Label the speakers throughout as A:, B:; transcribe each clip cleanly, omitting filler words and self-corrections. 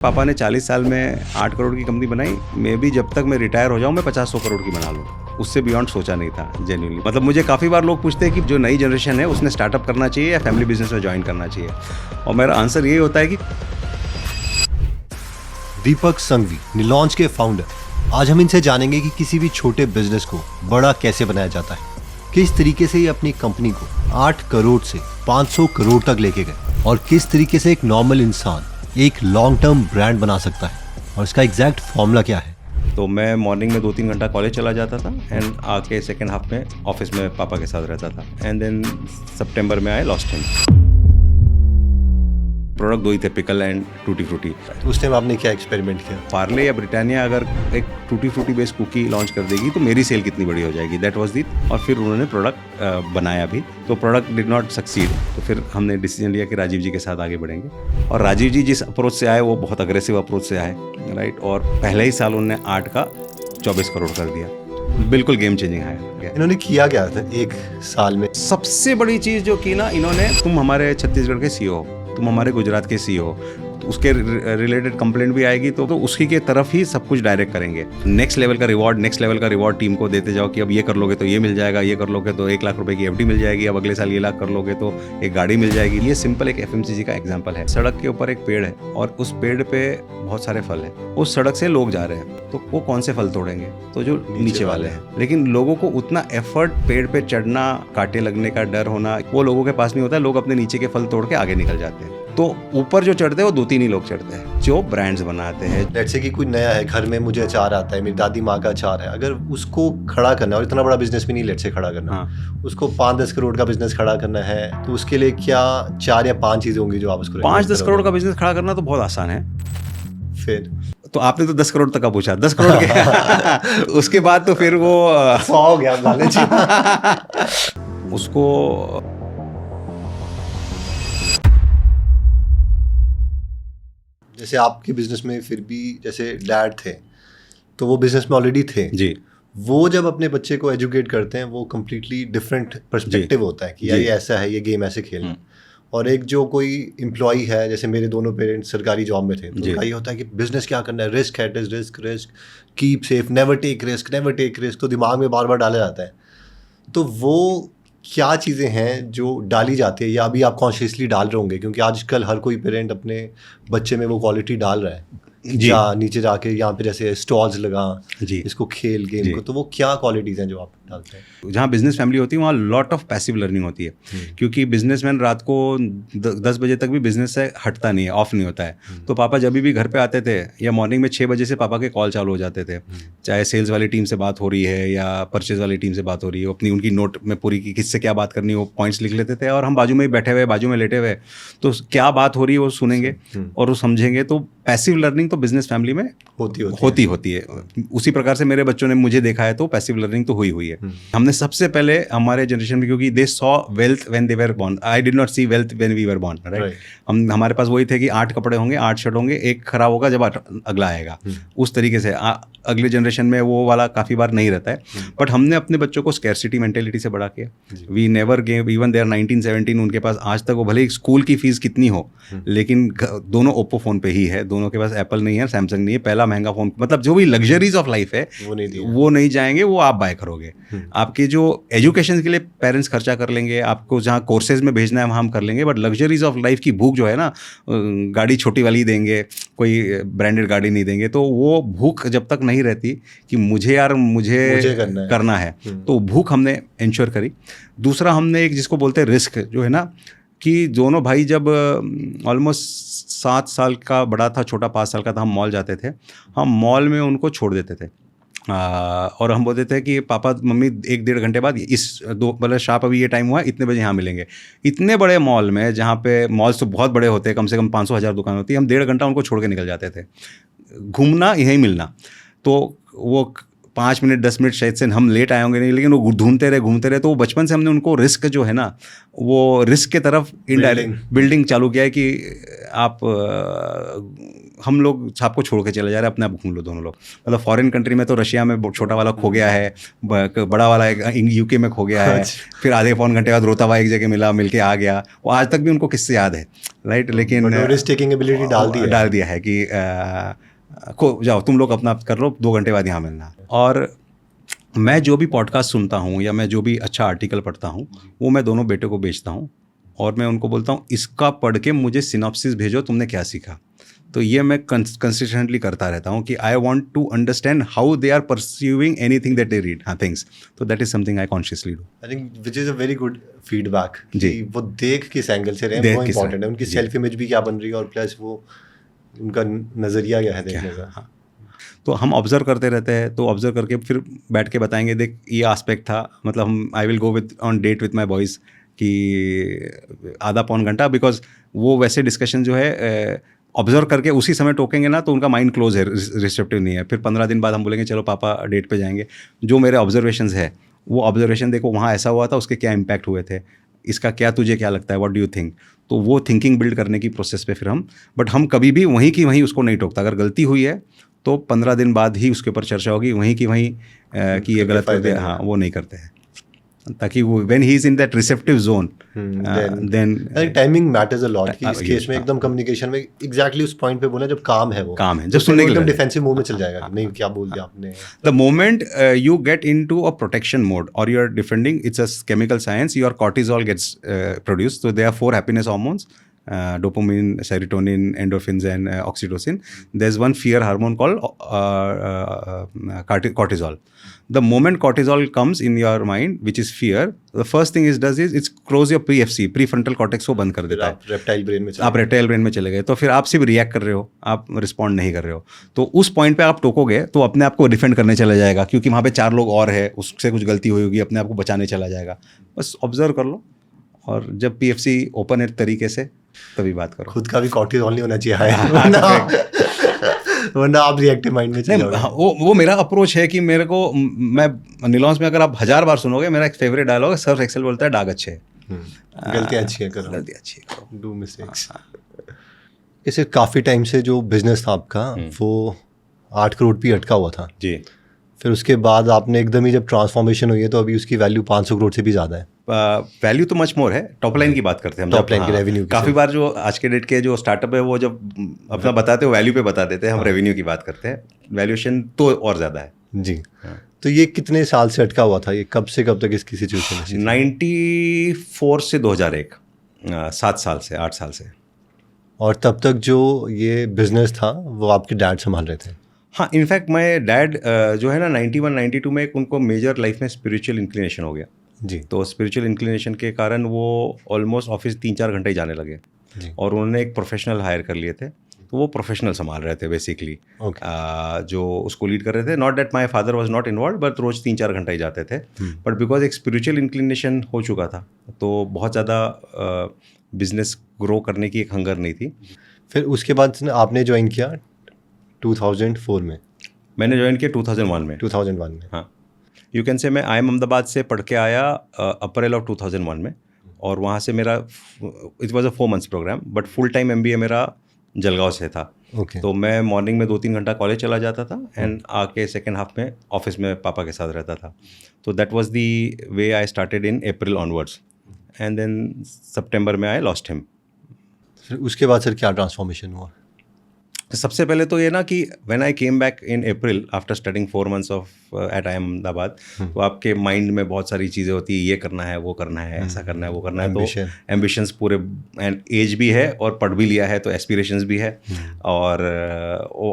A: पापा ने 40 साल में 8 करोड़ की कंपनी बनाई। मे भी जब तक मैं रिटायर हो जाऊं मैं 50-100 करोड़ की बना लूं। उससे बियॉन्ड सोचा नहीं था जेन्युइनली। मतलब मुझे काफ़ी बार लोग पूछते हैं कि जो नई जनरेशन है उसने स्टार्टअप करना चाहिए या फैमिली बिजनेस में ज्वाइन करना चाहिए, और मेरा आंसर यही होता है कि
B: दीपक संघवी, नीलॉन्च के फाउंडर। आज हम इनसे जानेंगे कि किसी भी छोटे बिजनेस को बड़ा कैसे बनाया जाता है, किस तरीके से ये अपनी कंपनी को 8 करोड़ से 500 करोड़ तक लेके गए, और किस तरीके से एक नॉर्मल इंसान एक लॉन्ग टर्म ब्रांड बना सकता है, और इसका एग्जैक्ट फॉर्मूला क्या है।
A: तो मैं मॉर्निंग में 2-3 घंटा कॉलेज चला जाता था एंड आके सेकेंड हाफ में ऑफिस में पापा के साथ रहता था। एंड देन सितंबर में आए लॉस्ट हिम। प्रोडक्ट 2 ही थे, पिकल एंड टूटी फ्रूटी।
B: तो उस टाइम आपने क्या एक्सपेरिमेंट किया?
A: पार्ले या ब्रिटानिया अगर एक tutti frutti based cookie launch कर देगी तो मेरी सेल कितनी बड़ी हो जाएगी, दैट वाज दी। और फिर उन्होंने प्रोडक्ट बनाया भी, तो प्रोडक्ट डिड नॉट सक्सीड। तो फिर हमने डिसीजन लिया कि राजीव जी के साथ आगे बढ़ेंगे। और राजीव जी जिस अप्रोच से आए वो बहुत अग्रेसिव अप्रोच से आए, राइट। और पहले ही साल उन्होंने 8 का 24 करोड़ कर दिया। बिल्कुल गेम चेंजिंग है।
B: इन्होंने किया क्या था एक साल में?
A: सबसे बड़ी चीज़ जो की ना इन्होंने, तुम हमारे छत्तीसगढ़ के सीईओ हो, तुम हमारे गुजरात के सीईओ, उसके रिलेटेड कंप्लेंट भी आएगी तो उसकी के तरफ ही सब कुछ डायरेक्ट करेंगे। नेक्स्ट लेवल का रिवॉर्ड टीम को देते जाओ कि अब ये कर लोगे तो ये मिल जाएगा, ये कर लोगे तो 1 लाख रुपए की एफडी मिल जाएगी, अब अगले साल ये लाख कर लोगे तो एक गाड़ी मिल जाएगी। ये सिंपल एक एफएमसीजी का एग्जांपल है। सड़क के ऊपर एक पेड़ है और उस पेड़ पे बहुत सारे फल हैं। उस सड़क से लोग जा रहे हैं तो वो कौन से फल तोड़ेंगे? तो जो नीचे वाले हैं। लेकिन लोगों को उतना एफर्ट, पेड़ पे चढ़ना, कांटे लगने का डर होना, वो लोगों के पास नहीं होता। लोग अपने नीचे के फल तोड़ के आगे निकल जाते हैं। तो ऊपर जो चढ़ते हैं वो 2-3 ही लोग चढ़ते हैं जो ब्रांड्स बनाते हैं।
B: लेट्स से कि कोई नया है, घर में मुझे अचार आता है, मेरी दादी माँ का अचार है, अगर उसको खड़ा करना, और इतना बड़ा बिजनेस भी नहीं लेट्स से खड़ा करना, उसको 5-10 करोड़ का बिजनेस खड़ा करना है, तो उसके लिए क्या 4 या 5 चीजें होंगी जो आप उसको?
A: 5-10 करोड़ का बिजनेस खड़ा करना तो बहुत आसान है।
B: फिर
A: तो आपने तो 10 करोड़ तक का पूछा, 10 करोड़ के उसके बाद तो फिर वो
B: 100 हो गया लालच।
A: उसको
B: जैसे आपके बिजनेस में फिर भी जैसे डैड थे तो वो बिजनेस में ऑलरेडी थे जी। वो जब अपने बच्चे को एजुकेट करते हैं वो कम्प्लीटली डिफरेंट पर्सपेक्टिव होता है कि यार ये ऐसा है, ये गेम ऐसे खेलना। और एक जो कोई एम्प्लॉई है, जैसे मेरे दोनों पेरेंट्स सरकारी जॉब में थे, तो उनका ये होता है कि बिजनेस क्या करना है, रिस्क है, risk, keep safe, never take risk, तो दिमाग में बार बार डाला जाता है। तो वो क्या चीज़ें हैं जो डाली जाती है या अभी आप कॉन्शियसली डाल रहे होंगे, क्योंकि आजकल हर कोई पेरेंट अपने बच्चे में वो क्वालिटी डाल रहा है या नीचे जाके यहाँ पे जैसे स्टॉल्स लगा जी, इसको खेल गेम को, तो वो क्या क्वालिटीज़ हैं जो आप डालते हैं?
A: जहाँ बिजनेस फैमिली होती है वहाँ लॉट ऑफ पैसिव लर्निंग होती है, क्योंकि बिजनेसमैन रात को 10 बजे तक भी बिजनेस से हटता नहीं है, ऑफ नहीं होता है। तो पापा जब भी घर पे आते थे या मॉर्निंग में 6 बजे से पापा के कॉल चालू हो जाते थे, चाहे सेल्स वाली टीम से बात हो रही है या परचेज वाली टीम से बात हो रही है, अपनी उनकी नोट में पूरी की किससे क्या बात करनी है वो पॉइंट्स लिख लेते थे, और हम बाजू में ही बैठे हुए, बाजू में लेटे हुए, तो क्या बात हो रही है वो सुनेंगे और वो समझेंगे। तो पैसिव लर्निंग तो बिजनेस फैमिली में होती है। उसी प्रकार से मेरे बच्चों ने मुझे देखा है तो पैसिव लर्निंग तो हुई है। हमने सबसे पहले हमारे जनरेशन में, क्योंकि they saw wealth when they were born, I did not see wealth when we were born, right. हमारे पास वही थे कि 8 कपड़े होंगे, 8 शर्ट होंगे, एक खराब होगा जब अगला आएगा, उस तरीके से। अगले जनरेशन में वो वाला काफ़ी बार नहीं रहता है। बट हमने अपने बच्चों को स्कैरसिटी मेंटेलिटी से बड़ा किया। We never gave, even there 1917 उनके पास आज तक, वो भले ही स्कूल की फीस कितनी हो, लेकिन दोनों ओप्पो फ़ोन पे ही है, दोनों के पास एप्पल नहीं है, सैमसंग नहीं है। पहला महंगा फ़ोन, मतलब जो भी लग्जरीज ऑफ लाइफ है वो नहीं जाएंगे, वो आप बाय करोगे। आपके जो एजुकेशन के लिए पेरेंट्स खर्चा कर लेंगे, आपको जहाँ कोर्सेज में भेजना है वहाँ हम कर लेंगे, बट लग्जरीज ऑफ लाइफ की भूख जो है ना, गाड़ी छोटी वाली देंगे, कोई ब्रांडेड गाड़ी नहीं देंगे, तो वो भूख जब तक नहीं रहती कि मुझे करना है, तो भूख हमने इंश्योर करी। दूसरा हमने एक जिसको बोलते हैं रिस्क जो है ना, कि दोनों भाई जब ऑलमोस्ट 7 साल का बड़ा था, छोटा 5 साल का था, हम मॉल जाते थे, हम मॉल में उनको छोड़ देते थे। और हम बोलते थे कि पापा मम्मी 1-1.5 घंटे बाद मतलब शार्प अभी ये टाइम हुआ, इतने बजे यहाँ मिलेंगे। इतने बड़े मॉल में, जहाँ पे मॉल्स तो बहुत बड़े होते हैं, कम से कम 500-1000 दुकान होती है, हम 1.5 घंटा उनको छोड़ के निकल जाते थे। घूमना यहीं मिलना, तो वो 5 मिनट 10 मिनट शायद से हम लेट आए होंगे नहीं, लेकिन वो घूमते रहे। तो वो बचपन से हमने उनको रिस्क जो है ना, वो रिस्क के तरफ इनडायरेक्ट बिल्डिंग चालू किया है कि आप हम लोग आपको छोड़ के चले जा रहे हैं, अपने आप घूम लो दोनों लोग। मतलब फॉरेन कंट्री में तो रशिया में छोटा वाला खो गया है, बड़ा वाला यूके में खो गया है, फिर आधे पौन घंटे बाद रोता हुआ एक जगह मिल के आ गया, वो आज तक भी उनको किससे याद है, राइट। लेकिन
B: रिस्क टेकिंग एबिलिटी डाल
A: दिया है कि जाओ तुम लोग अपना कर लो, 2 घंटे बाद यहाँ मिलना। और मैं जो भी पॉडकास्ट सुनता हूँ या मैं जो भी अच्छा आर्टिकल पढ़ता हूँ, वो मैं दोनों बेटे को बेचता हूँ और मैं उनको बोलता हूँ इसका पढ़ के मुझे सिनॉप्सिस भेजो, तुमने क्या सीखा। तो ये मैं कंसिस्टेंटली करता रहता हूँ कि I want to understand how they are pursuing anything that they read, things. तो that is something I consciously do.
B: I think which is a very good feedback
A: जी।
B: कि वो देख किस एंगल से रहे हैं, वो इंपॉर्टेंट है। उनकी सेल्फ इमेज भी क्या बन रही है और प्लस वो उनका नज़रिया क्या है देखने का।
A: हाँ। तो हम ऑब्जर्व करते रहते हैं, तो ऑब्जर्व करके फिर बैठ के बताएंगे, देख ये एस्पेक्ट था। मतलब हम I will go with on date with my boys कि आधा पौन घंटा, बिकॉज वो वैसे डिस्कशन जो है ऑब्जर्व करके उसी समय टोकेंगे ना तो उनका माइंड क्लोज है, रिसेप्टिव नहीं है। फिर 15 दिन बाद हम बोलेंगे चलो पापा डेट पे जाएंगे, जो मेरे ऑब्जर्वेशंस है वो ऑब्जर्वेशन देखो, वहाँ ऐसा हुआ था, उसके क्या इम्पैक्ट हुए थे, इसका क्या तुझे क्या लगता है, व्हाट डू यू थिंक। तो वो थिंकिंग बिल्ड करने की प्रोसेस पे फिर हम कभी भी वहीं की वहीं उसको नहीं टोकता। अगर गलती हुई है तो 15 दिन बाद ही उसके ऊपर चर्चा होगी, वहीं की वहीं कि ये गलत कर दिया, हाँ वो नहीं करते हैं, ताकि वो when he is in that receptive zone then
B: timing matters a lot. कि इस केस में एकदम कम्युनिकेशन में एग्जैक्टली उस पॉइंट पे बोलना जब काम है, वो
A: काम है, जब सुनने के लिए
B: डिफेंसिव मोड में चल जाएगा, नहीं क्या बोल दिया आपने।
A: The moment you get into a protection mode or you are defending, it's a chemical science, your cortisol gets produced. So there are 4 happiness hormones, dopamine, serotonin, endorphins and oxytocin. There's one fear hormone called cortisol. The moment cortisol comes in your mind, which is fear, the first thing it does is it close your PFC, prefrontal cortex को बंद कर देता है।
B: आप reptile brain में
A: चले गए, तो फिर आप सिर्फ रिएक्ट कर रहे हो, आप रिस्पॉन्ड नहीं कर रहे हो। तो उस पॉइंट पे आप टोकोगे तो अपने आप को डिफेंड करने चला जाएगा, क्योंकि वहाँ पे 4 लोग और है, उससे कुछ गलती हुई होगी, अपने आप को बचाने चला जाएगा। बस ऑब्जर्व कर लो, और जब PFC ओपन है तरीके से तभी बात करो।
B: खुद का भी कॉर्टिसोल नहीं होना चाहिए, वरना आप रिएक्टिव माइंड में चले जाओगे।
A: वो मेरा अप्रोच है कि मेरे को, मैं नीलॉन्स में अगर आप 1000 बार सुनोगे, मेरा एक फेवरेट डायलॉग है, सर्फ एक्सेल बोलता है, डाग अच्छे है,
B: गलतियाँ अच्छी है करो,
A: गलती अच्छी है,
B: डू मिस्टेक्स। इसे काफ़ी टाइम से जो बिजनेस था आपका वो 8 करोड़ पे अटका हुआ था
A: जी।
B: फिर उसके बाद आपने एकदम ही जब ट्रांसफॉर्मेशन हुई है तो अभी उसकी वैल्यू 500 करोड़ से भी ज़्यादा है।
A: वैल्यू तो मच मोर है, टॉप लाइन की बात करते हैं हम,
B: टॉप लाइन की रेवेन्यू।
A: काफ़ी बार जो आज के डेट के जो स्टार्टअप है वो जब अपना बताते हो वैल्यू पे बता देते हैं, हम रेवेन्यू की बात करते हैं, वैल्यूएशन तो और ज़्यादा है
B: जी। तो ये कितने साल से अटका हुआ था, ये कब से कब तक इसकी सिचुएशन है?
A: 94 से 2001, 7 साल से 8 साल से।
B: और तब तक जो ये बिजनेस था वो आपके डैड संभाल रहे थे?
A: हाँ, इनफैक्ट मैं डैड जो है ना 91-92 में एक उनको मेजर लाइफ में स्पिरिचुअल इंक्लिनेशन हो गया
B: जी।
A: तो स्पिरिचुअल इंक्लिनेशन के कारण वो ऑलमोस्ट ऑफिस 3-4 घंटे ही जाने लगे
B: जी।
A: और उन्होंने एक प्रोफेशनल हायर कर लिए थे, तो वो प्रोफेशनल संभाल रहे थे बेसिकली, जो उसको लीड कर रहे थे। Not that my father was not involve, but रोज 3-4 घंटे ही जाते थे, बट बिकॉज एक स्पिरिचुअल इंक्लिनेशन हो चुका था तो बहुत ज़्यादा बिजनेस ग्रो करने की एक हंगर नहीं थी।
B: फिर उसके बाद आपने ज्वाइन किया 2004 में?
A: मैंने ज्वाइन किया 2001 में।
B: 2001 में,
A: हाँ। यू कैन से मैं IIM अहमदाबाद से पढ़ के आया अप्रैल ऑफ 2001 में, और वहाँ से मेरा it was a 4 months programme, but full time MBA मेरा जलगांव से था। तो मैं मॉर्निंग में 2-3 घंटा कॉलेज चला जाता था एंड आके सेकेंड हाफ में ऑफिस में पापा के साथ रहता था। तो that was the way I started in April onwards, and then सितंबर में आई लॉस्ट हिम।
B: फिर उसके बाद सर क्या ट्रांसफॉर्मेशन हुआ?
A: सबसे पहले तो ये ना कि when I came back in April after studying 4 months of at IIM Ahmedabad, तो आपके माइंड में बहुत सारी चीज़ें होती है, ये करना है, वो करना है, ऐसा करना है, वो करना है, तो एम्बिशंस पूरे, एंड एज भी है और पढ़ भी लिया है तो एस्पिरेशंस भी है। और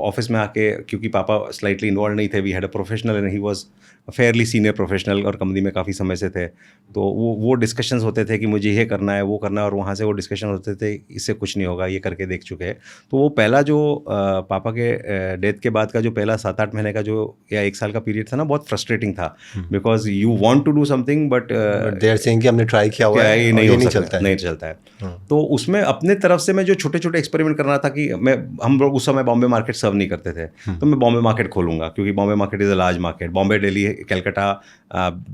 A: ऑफिस में आके क्योंकि पापा स्लाइटली इन्वॉल्व नहीं थे, we had a professional and he was fairly senior professional और कंपनी में काफ़ी समय से थे, तो वो डिस्कशंस होते थे कि मुझे ये करना है, वो करना है, और वहाँ से वो डिस्कशन होते थे इससे कुछ नहीं होगा, ये करके देख चुके हैं। तो वो पहला जो पापा के डेथ के बाद का जो पहला 7-8 महीने का जो या 1 साल का पीरियड था ना, बहुत फ्रस्ट्रेटिंग था, because you want to do something but
B: they are saying कि हमने ट्राई किया हुआ है, नहीं चलता है।
A: तो उसमें अपने तरफ से मैं जो छोटे-छोटे एक्सपेरिमेंट करना था कि हम लोग उस समय बॉम्बे मार्केट सर्व नहीं करते थे, तो मैं बॉम्बे मार्केट खोलूंगा, क्योंकि Bombay market is a large market. Bombay, Delhi, Calcutta,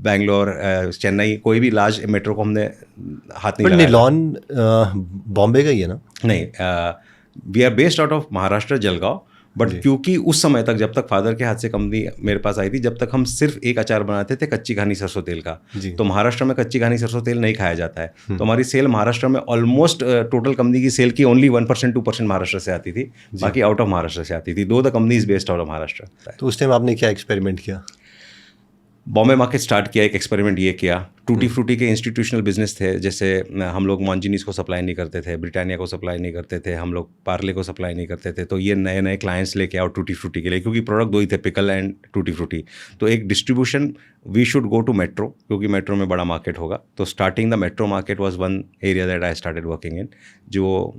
A: Bangalore, Chennai, कोई भी लार्ज मेट्रो को हमने हाथ नहीं लगाया।
B: नीलॉन बॉम्बे का ही है ना?
A: नहीं, we are based out of Maharashtra Jalgaon, but क्योंकि उस समय तक जब तक फादर के हाथ से कंपनी मेरे पास आई थी, जब तक हम सिर्फ एक अचार बनाते थे कच्ची घानी सरसों तेल का, तो महाराष्ट्र में कच्ची घानी सरसों तेल नहीं खाया जाता है, तो हमारी सेल महाराष्ट्र में ऑलमोस्ट टोटल कंपनी की सेल की ओनली 1% 2% महाराष्ट्र से आती थी, बाकी आउट ऑफ महाराष्ट्र से आती थी। दो the company is based out of Maharashtra.
B: तो उस टाइम आपने क्या एक्सपेरिमेंट किया?
A: बॉम्बे मार्केट स्टार्ट किया, एक एक्सपेरिमेंट ये किया। टूटी फ्रूटी के इंस्टीट्यूशनल बिजनेस थे, जैसे हम लोग मॉन्जिनीस को सप्लाई नहीं करते थे, ब्रिटानिया को सप्लाई नहीं करते थे, हम लोग पार्ले को सप्लाई नहीं करते थे, तो ये नए नए क्लाइंट्स लेके आओ टूटी फ्रूटी के लिए, क्योंकि प्रोडक्ट दो ही थे, पिकल एंड टूटी फ्रूटी। तो एक distribution, we should go to metro, क्योंकि मेट्रो में बड़ा मार्केट होगा। तो starting the metro market was one area that I started working in, जो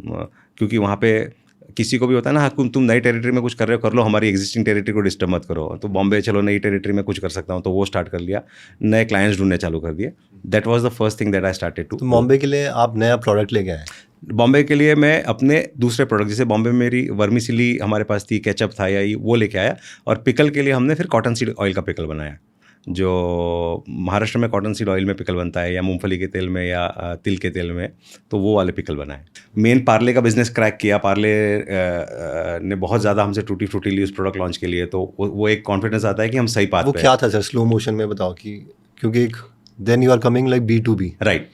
A: क्योंकि वहाँ पे किसी को भी होता है ना, हाँ तुम नई टेरिटरी में कुछ कर रहे हो, कर लो, हमारी एग्जिस्टिंग टेरिटरी को डिस्टर्ब मत करो। तो बॉम्बे चलो नई टेरिटरी में कुछ कर सकता हूँ, तो वो स्टार्ट कर लिया, नए क्लाइंट्स ढूंढने चालू कर दिए। That was the first thing that I started to.
B: Bombay के लिए आप नया प्रोडक्ट लेके आए?
A: बॉम्बे के लिए मैं अपने दूसरे प्रोडक्ट, जैसे बॉम्बे में मेरी वर्मिसिली हमारे पास थी, केचप था या वो लेके आया, और पिकल के लिए हमने फिर कॉटन सीड ऑयल का पिकल बनाया, जो महाराष्ट्र में कॉटन सीड ऑयल में पिकल बनता है, या मूंगफली के तेल में, या तिल के तेल में, तो वो वाले पिकल बनाए। मेन पार्ले का बिजनेस क्रैक किया। पार्ले ने बहुत ज़्यादा हमसे टूटी फ्रूटी ली उस प्रोडक्ट लॉन्च के लिए, तो वो एक कॉन्फिडेंस आता है कि हम सही पाथ पे।
B: वो क्या था सर, स्लो मोशन में बताओ, कि क्योंकि एक then you are coming like B2B,
A: right.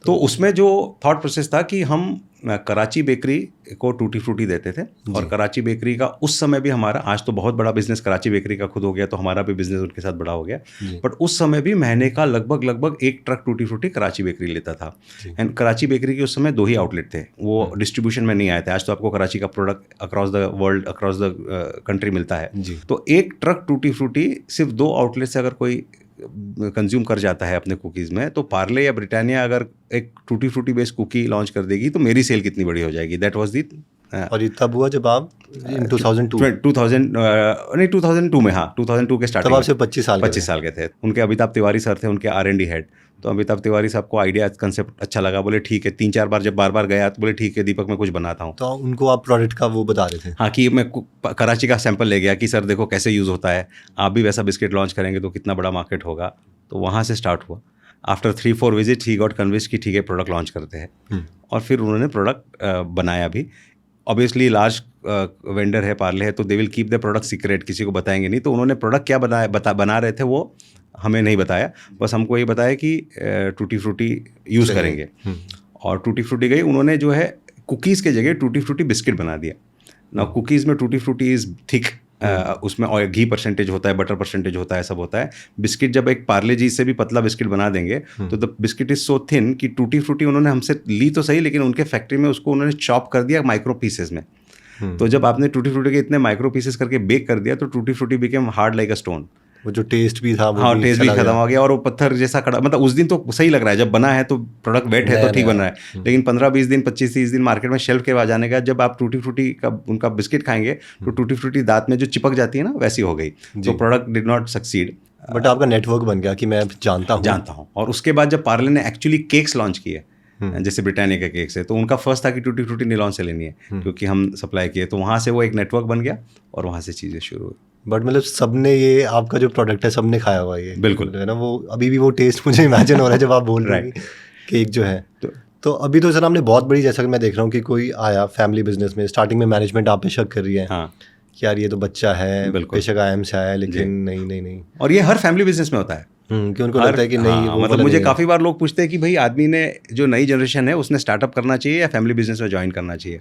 A: तो उसमें जो थॉट प्रोसेस था कि हम कराची बेकरी को टूटी फ्रूटी देते थे, और कराची बेकरी का उस समय भी हमारा, आज तो बहुत बड़ा बिजनेस कराची बेकरी का खुद हो गया, तो हमारा भी बिजनेस उनके साथ बड़ा हो गया, बट उस समय भी महीने का लगभग 1 truck tutti frutti Karachi bakery लेता था। एंड कराची बेकरी के उस समय 2 ही आउटलेट थे, वो डिस्ट्रीब्यूशन में नहीं आए थे। आज तो आपको कराची का product across the world, across the country मिलता है। तो 1 ट्रक टूटी फ्रूटी सिर्फ 2 आउटलेट से अगर कोई कंज्यूम कर जाता है अपने कुकीज़ में, तो पार्ले या ब्रिटानिया अगर एक tutti frutti based cookie launch कर देगी, तो मेरी सेल कितनी बड़ी हो जाएगी। दैट वाज दी।
B: और ये तब हुआ जब आप
A: 2002 में, हाँ 2002 के स्टार्टिंग,
B: तब आपसे 25
A: साल के थे। उनके अमिताभ तिवारी सर थे, उनके R&D हेड। तो अमिताभ तिवारी साहब को आइडिया, कंसेप्ट अच्छा लगा, बोले ठीक है। 3-4 बार जब बार गया तो बोले ठीक है दीपक, मैं कुछ बनाता हूँ।
B: तो उनको आप प्रोडक्ट का वो बता रहे थे?
A: हाँ, कि मैं कराची का सैंपल ले गया कि सर देखो कैसे यूज़ होता है, आप भी वैसा बिस्किट लॉन्च करेंगे तो कितना बड़ा मार्केट होगा। तो वहाँ से स्टार्ट हुआ। After 3-4 visit he got convince कि ठीक है प्रोडक्ट लॉन्च करते हैं, और फिर उन्होंने प्रोडक्ट बनाया भी। ऑब्वियसली लार्ज वेंडर है, पार्ले है, तो they will keep the product secret, किसी को बताएंगे नहीं। तो उन्होंने प्रोडक्ट क्या बना रहे थे वो हमें नहीं बताया, बस हमको ये बताया कि टूटी फ्रूटी यूज़ करेंगे। और टूटी फ्रूटी गई, उन्होंने जो है कुकीज़ के जगह टूटी फ्रूटी बिस्किट बना दिया ना। कुकीज़ में टूटी फ्रूटी इज़ थिक, उसमें और घी परसेंटेज होता है, बटर परसेंटेज होता है, सब होता है। बिस्किट जब एक पार्ले जी से भी पतला बिस्किट बना देंगे, तो the biscuit is so thin कि टूटी फ्रूटी उन्होंने हमसे ली तो सही, लेकिन उनके फैक्ट्री में उसको उन्होंने चॉप कर दिया माइक्रो पीसेस में। तो जब आपने टूटी फ्रूटी के इतने माइक्रो पीसेस करके बेक कर दिया, तो tutti frutti became hard like a stone.
B: वो जो टेस्ट भी था,
A: हाँ टेस्ट भी खत्म हो गया, और वो पत्थर जैसा खड़ा, मतलब उस दिन तो सही लग रहा है, जब बना है तो प्रोडक्ट वेट है तो ठीक बन रहा है, लेकिन 15-20 दिन 25-30 दिन मार्केट में शेल्फ के बाद जाने का, जब आप टूटी फ्रूटी का उनका बिस्किट खाएंगे, तो टूटी फ्रूटी दांत में जो चिपक जाती है ना, वैसी हो गई। तो product did not succeed.
B: But आपका नेटवर्क बन गया कि मैं जानता हूँ।
A: और उसके बाद जब पार्ले ने एक्चुअली केक्स लॉन्च किए, जैसे ब्रिटानिया के केक्स है, तो उनका फर्स्ट था कि टूटी फ्रूटी नीलॉन से लेनी है, क्योंकि हम सप्लाई किए। तो वहाँ से वो एक नेटवर्क बन गया, और वहाँ से चीज़ें शुरू हुई।
B: बट मतलब सबने ये आपका जो प्रोडक्ट है सबने खाया हुआ है ये?
A: बिल्कुल
B: है ना, वो अभी भी वो टेस्ट मुझे इमेजिन हो रहा है जब आप बोल रहे हैं केक जो है। तो अभी तो सर आपने बहुत बड़ी, जैसा कि मैं देख रहा हूँ कि कोई आया फैमिली बिजनेस में, स्टार्टिंग में मैनेजमेंट आप पे शक कर रही है,
A: हाँ
B: कि यार ये तो बच्चा है, बेशक IIM से आया है, लेकिन नहीं।
A: और ये हर फैमिली बिजनेस में होता है
B: कि उनको लगता है कि नहीं,
A: हाँ, मतलब मुझे काफ़ी बार लोग पूछते हैं कि भाई आदमी ने, जो नई जनरेशन है, उसने स्टार्टअप करना चाहिए या फैमिली बिजनेस में ज्वाइन करना चाहिए।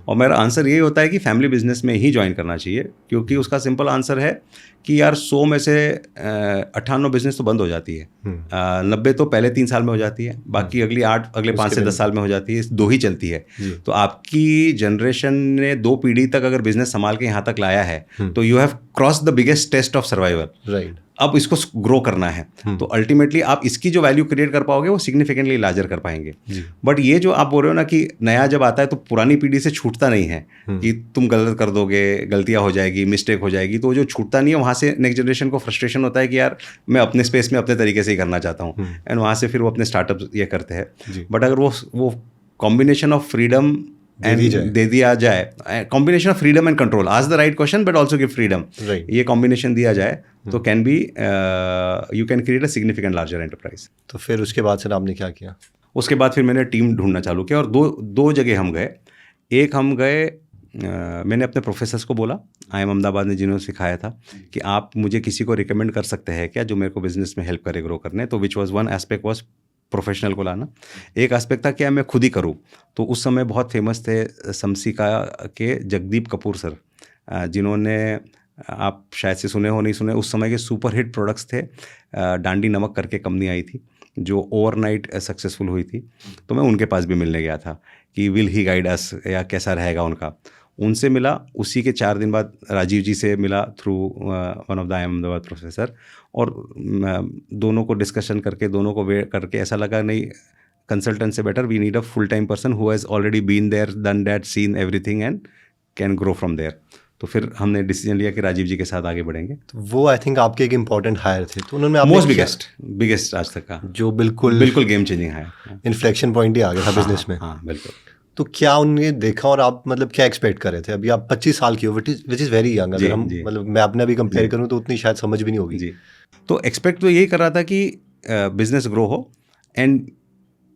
A: और मेरा आंसर यही होता है कि फैमिली बिजनेस में ही ज्वाइन करना चाहिए, क्योंकि उसका सिंपल आंसर है कि यार 100 में से 98 बिजनेस तो बंद हो जाती है, 90 तो पहले 3 साल में हो जाती है, बाकी अगले 5 से 10 साल में हो जाती है, 2 ही चलती है। तो आपकी जनरेशन ने 2 पीढ़ी तक अगर बिजनेस संभाल के यहाँ तक लाया है, तो you have cross the biggest test of survival.
B: Right.
A: अब इसको ग्रो करना है, तो अल्टीमेटली आप इसकी जो वैल्यू क्रिएट कर पाओगे वो सिग्निफिकेंटली लार्जर कर पाएंगे। बट ये जो आप बोल रहे हो ना कि नया जब आता है तो पुरानी पीढ़ी से छूटता नहीं है कि तुम गलत कर दोगे, गलतियां हो जाएगी, मिस्टेक हो जाएगी, तो जो छूटता नहीं है, वहाँ से नेक्स्ट जनरेशन को फ्रस्ट्रेशन होता है कि यार मैं अपने स्पेस में अपने तरीके से ही करना चाहता हूँ, एंड वहाँ से फिर वो अपने स्टार्टअप ये करते हैं। बट अगर वो कॉम्बिनेशन ऑफ फ्रीडम दे दिया जाए, combination of freedom and control, आज the right question but also give freedom, ये कॉम्बिनेशन दिया जाए तो can be you can create a significant larger enterprise.
B: तो फिर उसके बाद सर आपने क्या किया?
A: उसके बाद फिर मैंने टीम ढूंढना चालू किया, और दो जगह हम गए। एक हम गए मैंने अपने प्रोफेसर्स को बोला IIM अहमदाबाद ने जिन्होंने सिखाया था कि आप मुझे किसी को रिकमेंड कर सकते हैं क्या जो मेरे को बिजनेस में हेल्प करे ग्रो करने। तो which was one aspect was professional को लाना। एक एस्पेक्ट था क्या मैं खुद ही करूँ। तो उस समय बहुत फेमस थे समसीका के जगदीप कपूर सर, जिन्होंने आप शायद से सुने हो नहीं सुने, उस समय के सुपर हिट प्रोडक्ट्स थे। डांडी नमक करके कंपनी आई थी जो ओवरनाइट सक्सेसफुल हुई थी। तो मैं उनके पास भी मिलने गया था कि विल ही गाइड अस, या कैसा रहेगा उनका। उनसे मिला, उसी के 4 दिन बाद राजीव जी से मिला through one of the IIM Ahmedabad professor, और दोनों को डिस्कशन करके दोनों को वे करके ऐसा लगा नहीं, कंसल्टेंट से better we need a full time person who has already been there, done that, seen everything and can grow from there. तो फिर हमने डिसीजन लिया कि राजीव जी के साथ आगे बढ़ेंगे।
B: तो वो आई थिंक आपके एक इम्पॉर्टेंट हायर थे, तो उन्होंने
A: मोस्ट बिगेस्ट आज तक का,
B: जो बिल्कुल
A: game changing hire,
B: inflection point ही आ गया था बिजनेस में।
A: हाँ बिल्कुल।
B: तो क्या उन्होंने देखा और आप मतलब क्या एक्सपेक्ट कर रहे थे? अभी आप 25 साल की हो, विच इज़ वेरी यंग। अगर हम मतलब मैं अपने भी कंपेयर करूँ तो उतनी शायद समझ भी नहीं होगी
A: जी। तो एक्सपेक्ट तो यही कर रहा था कि बिजनेस ग्रो हो, एंड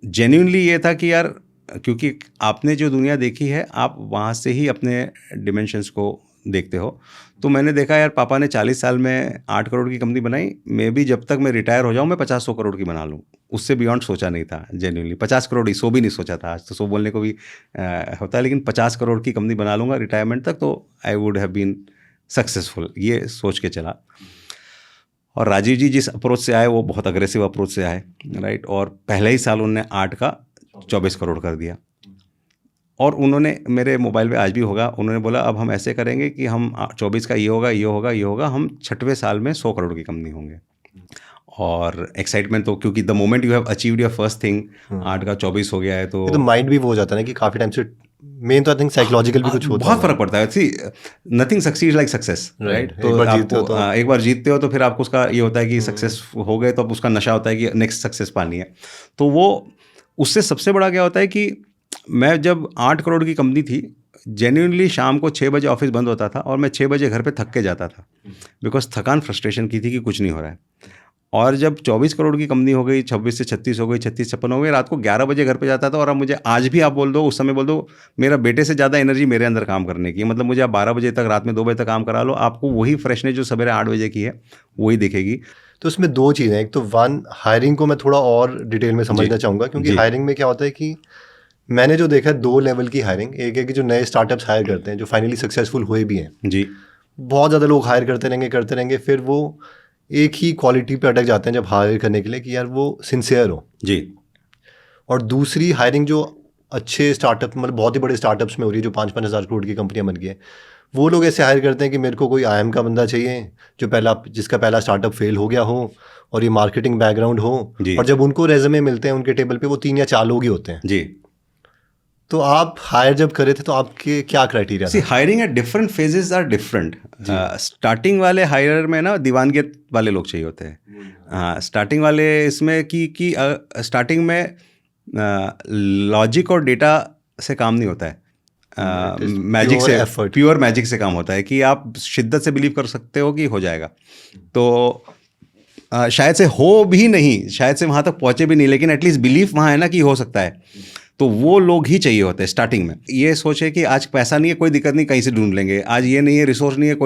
A: जेन्युइनली ये था कि यार क्योंकि आपने जो दुनिया देखी है आप वहाँ से ही अपने डिमेंशंस को देखते हो। तो मैंने देखा यार पापा ने 40 साल में 8 करोड़ की कंपनी बनाई, मे भी जब तक मैं रिटायर हो जाऊँ मैं 50-100 करोड़ की बना लूँ। उससे बियॉन्ड सोचा नहीं था जेन्युइनली। 50 करोड़ ही 100 भी नहीं सोचा था, आज तो 100 बोलने को भी होता है, लेकिन 50 करोड़ की कंपनी बना लूँगा रिटायरमेंट तक, तो I would have been successful, ये सोच के चला। और राजीव जी जिस अप्रोच से आए वो बहुत अग्रेसिव अप्रोच से आए, राइट। और पहले ही साल उन्होंने 8 का 24 करोड़ कर दिया। और उन्होंने, मेरे मोबाइल पे आज भी होगा, उन्होंने बोला अब हम ऐसे करेंगे कि हम 24 का ये होगा ये होगा ये होगा, हम 6वें साल में 100 करोड़ की कंपनी होंगे। और एक्साइटमेंट तो, क्योंकि the moment you have achieved your first thing, 8 का 24 हो गया है, तो
B: माइंड भी वो हो जाता है ना कि काफ़ी टाइम से मेन तो आई थिंक साइकोलॉजिकल भी कुछ होता है,
A: बहुत फर्क पड़ता है। See nothing succeed like success, right. तो एक बार जीतते हो तो फिर आपको उसका ये होता है कि सक्सेस हो गए तो अब उसका नशा होता है कि नेक्स्ट सक्सेस पानी है। तो वो उससे सबसे बड़ा क्या होता है कि मैं जब 8 करोड़ की कंपनी थी, जेन्युइनली शाम को 6 बजे ऑफिस बंद होता था और मैं 6 बजे घर पे थक के जाता था, बिकॉज थकान फ्रस्ट्रेशन की थी कि कुछ नहीं हो रहा है। और जब 24 करोड़ की कंपनी हो गई, 26 से 36 हो गई, 36-56 हो गई, रात को 11 बजे घर पे जाता था। और अब मुझे आज भी आप बोल दो, उस समय बोल दो, मेरा बेटे से ज़्यादा एनर्जी मेरे अंदर काम करने की, मतलब मुझे आप 12 बजे तक, रात में 2 बजे तक काम करा लो, आपको वही फ्रेशनेस जो सवेरे 8 बजे की है वही दिखेगी।
B: तो उसमें 2 चीज़ें हैं, एक तो वन हायरिंग को मैं थोड़ा और डिटेल में समझना चाहूँगा, क्योंकि हायरिंग में क्या होता है कि मैंने जो देखा है 2 लेवल की हायरिंग। एक है कि जो नए स्टार्टअप्स हायर करते हैं, जो फाइनली सक्सेसफुल हुए भी हैं
A: जी,
B: बहुत ज़्यादा लोग हायर करते रहेंगे, फिर वो एक ही क्वालिटी पे अटक जाते हैं जब हायर करने के लिए कि यार वो सिंसियर हो
A: जी।
B: और दूसरी हायरिंग जो अच्छे स्टार्टअप, मतलब बहुत ही बड़े स्टार्टअप्स में हो रही है, जो 5-5 हज़ार करोड़ की कंपनियां बन गई हैं, वो लोग ऐसे हायर करते हैं कि मेरे को कोई IIM का बंदा चाहिए जो जिसका पहला स्टार्टअप फेल हो गया हो और ये मार्केटिंग बैकग्राउंड हो, और जब उनको रेज्यूमे मिलते हैं उनके टेबल पे वो 3 या 4 लोग ही होते हैं
A: जी।
B: तो आप हायर जब करे थे तो आपके क्या criteria
A: see hiring at different phases are different. Starting वाले हायर में ना दीवानगियत वाले लोग चाहिए होते हैं। स्टार्टिंग वाले इसमें कि स्टार्टिंग में लॉजिक और डेटा से काम नहीं होता है, मैजिक से, प्योर मैजिक से काम होता है कि आप शिद्दत से बिलीव कर सकते हो कि हो जाएगा। तो शायद से हो भी नहीं, शायद से वहाँ तक पहुँचे भी नहीं, लेकिन एटलीस्ट बिलीफ वहाँ है ना कि हो सकता है। तो वो लोग ही चाहिए होते हैं स्टार्टिंग में। ये सोचे कि आज पैसा नहीं है, कोई दिक्कत नहीं, कहीं से ढूंढ लेंगे। आज ये नहीं है, रिसोर्स नहीं है,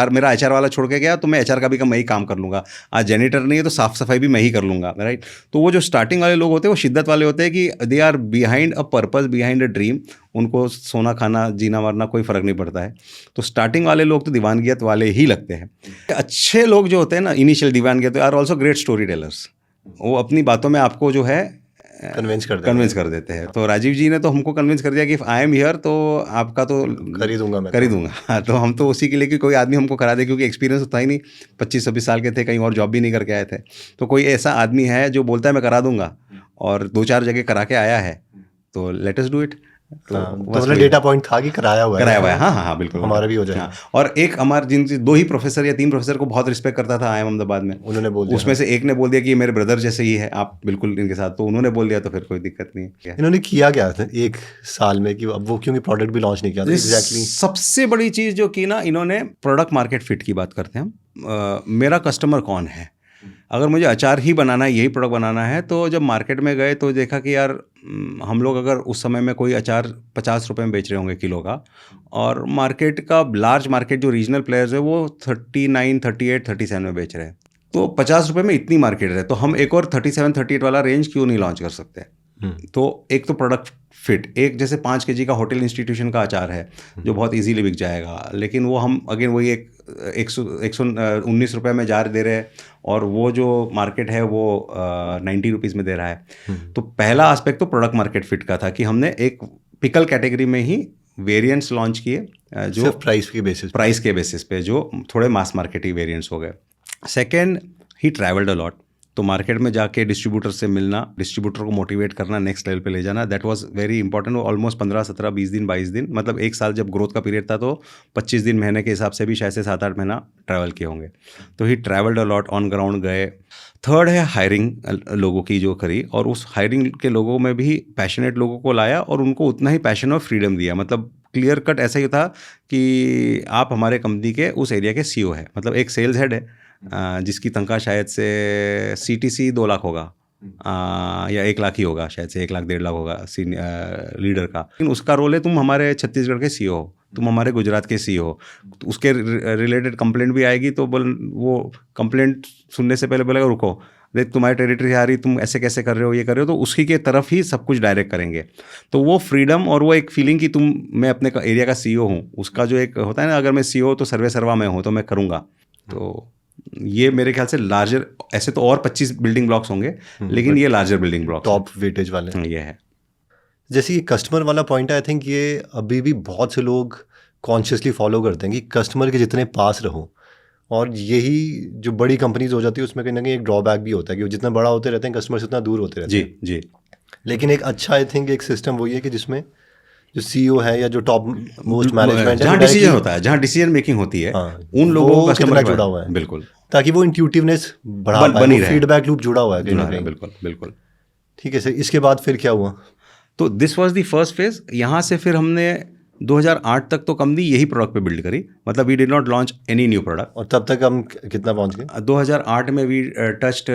A: मेरा HR वाला छोड़ के गया तो मैं HR का भी मैं ही काम कर लूँगा। आज जेनिटर नहीं है तो साफ सफाई भी मैं ही कर लूँगा, राइट। तो वो जो स्टार्टिंग वाले लोग होते हैं वो शिद्दत वाले होते हैं कि they are behind a purpose, behind a dream. उनको सोना खाना जीना मरना कोई फ़र्क नहीं पड़ता है। तो स्टार्टिंग वाले लोग तो दीवानगियत वाले ही लगते हैं। अच्छे लोग जो होते हैं ना इनिशियल दीवानगियत, are also great storytellers. वो अपनी बातों में आपको जो है कन्विंस कर देते हैं। तो राजीव जी ने तो हमको कन्विंस कर दिया कि आई एम हियर तो आपका तो कर ही दूंगा। तो हम तो उसी के लिए कि कोई आदमी हमको करा दे, क्योंकि एक्सपीरियंस होता ही नहीं, 25-26 साल के थे, कहीं और जॉब भी नहीं करके आए थे। तो कोई ऐसा आदमी है जो बोलता है मैं करा दूंगा और 2-4 जगह करा के आया है, तो लेट अस डू इट।
B: तो मतलब डेटा पॉइंट था कि कराया हुआ है।
A: हाँ बिल्कुल,
B: हमारा भी हो जाएगा।
A: हाँ। और एक हमारे जिन 2 ही प्रोफेसर या 3 प्रोफेसर को बहुत रिस्पेक्ट करता था IIM अहमदाबाद में,
B: उन्होंने बोल दिया,
A: उसमें से एक ने बोल दिया कि मेरे ब्रदर जैसे ही है, आप बिल्कुल इनके साथ, तो उन्होंने बोल दिया तो फिर कोई दिक्कत नहीं है।
B: इन्होंने किया क्या था 1 साल में कि अब वो क्योंकि प्रोडक्ट भी लॉन्च नहीं किया था एग्जैक्टली।
A: सबसे बड़ी चीज़ जो की ना, इन्होंने प्रोडक्ट मार्केट फिट की बात करते हैं हम, मेरा कस्टमर कौन है, अगर मुझे अचार ही बनाना है, यही प्रोडक्ट बनाना है, तो जब मार्केट में गए तो देखा कि यार हम लोग अगर उस समय में कोई अचार 50 रुपये में बेच रहे होंगे किलो का, और मार्केट का लार्ज मार्केट जो रीजनल प्लेयर्स है वो 39, 38, 37 में बेच रहे हैं, तो 50 रुपये में इतनी मार्केट है, तो हम एक और 37, 38 वाला रेंज क्यों नहीं लॉन्च कर सकते? तो एक तो प्रोडक्ट फिट, एक जैसे 5 kg का होटल इंस्टीट्यूशन का अचार है जो बहुत इजीली बिक जाएगा, लेकिन वो हम अगेन वही 119 रुपये में जार दे रहे हैं, और वो जो मार्केट है वो 90 रुपीज़ में दे रहा है। तो पहला एस्पेक्ट तो प्रोडक्ट मार्केट फिट का था कि हमने एक पिकल कैटेगरी में ही वेरिएंट्स लॉन्च किए जो
B: सिर्फ प्राइस के बेसिस
A: पे जो थोड़े मास मार्केट ही वेरिएंट्स हो गए। Second, he travelled a lot, तो मार्केट में जाके डिस्ट्रीब्यूटर से मिलना, डिस्ट्रीब्यूटर को मोटिवेट करना, नेक्स्ट लेवल पे ले जाना, that was very important. Almost 15, 17, 20 दिन, 22 दिन, मतलब एक साल जब ग्रोथ का पीरियड था तो 25 दिन महीने के हिसाब से भी शायद से 7-8 महीना ट्रैवल किए होंगे। तो he travelled a lot, on ground गए। थर्ड है हायरिंग लोगों की जो करी, और उस हायरिंग के लोगों में भी पैशनेट लोगों को लाया और उनको उतना ही पैशन और फ्रीडम दिया। मतलब क्लियर कट ऐसा ही था कि आप हमारे कंपनी के उस एरिया के CEO है, मतलब एक सेल्स हेड है जिसकी तनख्वाह शायद से CTC 2 लाख होगा, या 1 लाख ही होगा, शायद से 1 लाख 1.5 लाख होगा लीडर का, लेकिन उसका रोल है तुम हमारे छत्तीसगढ़ के CEO हो, तुम हमारे गुजरात के CEO हो, तो उसके रिलेटेड कंप्लेंट भी आएगी तो वो कंप्लेंट सुनने से पहले बोलेगा रुको, देख तुम्हारी टेरिटरी आ रही, तुम ऐसे कैसे कर रहे हो, ये कर रहे हो, तो उसकी के तरफ ही सब कुछ डायरेक्ट करेंगे। तो वो फ्रीडम और वो एक फीलिंग कि मैं अपने एरिया का CEO हूँ, उसका जो एक होता है ना, अगर मैं CEO तो सर्वे सर्वा मैं हूँ तो मैं करूँगा। तो ये मेरे ख्याल से लार्जर, ऐसे तो और 25 बिल्डिंग ब्लॉक्स होंगे, लेकिन ये larger building blocks,
B: top weightage वाले
A: ये है।
B: जैसे ये कस्टमर वाला पॉइंट है, आई थिंक ये अभी भी बहुत से लोग कॉन्शियसली फॉलो करते हैं कि कस्टमर के जितने पास रहो, और यही जो बड़ी कंपनीज हो जाती है उसमें कहीं ना कहीं एक ड्रॉबैक भी होता है कि वो जितना बड़ा होते रहते हैं कस्टमर से उतना दूर होते रहते हैं।
A: जी।
B: लेकिन एक अच्छा आई थिंक एक सिस्टम वही है कि जिसमें जो CEO है या जो टॉप मोस्ट मैनेजमेंट है,
A: जहाँ डिसीजन होता है, जहाँ डिसीजन मेकिंग होती है, उन लोगों को कस्टमर
B: जुड़ा हुआ है,
A: बिल्कुल,
B: ताकि वो इंट्यूटिवनेस बढ़ा पाए, फीडबैक लूप जुड़ा हुआ है कहीं ना कहीं।
A: बिल्कुल।
B: ठीक है सर, इसके बाद फिर क्या हुआ?
A: तो this was the first phase. यहाँ से फिर हमने 2008 तक तो कंपनी यही प्रोडक्ट पे बिल्ड करी, मतलब we did not launch any new product.
B: और तब तक हम कितना पहुंच गए?
A: 2008 में वी टच्ड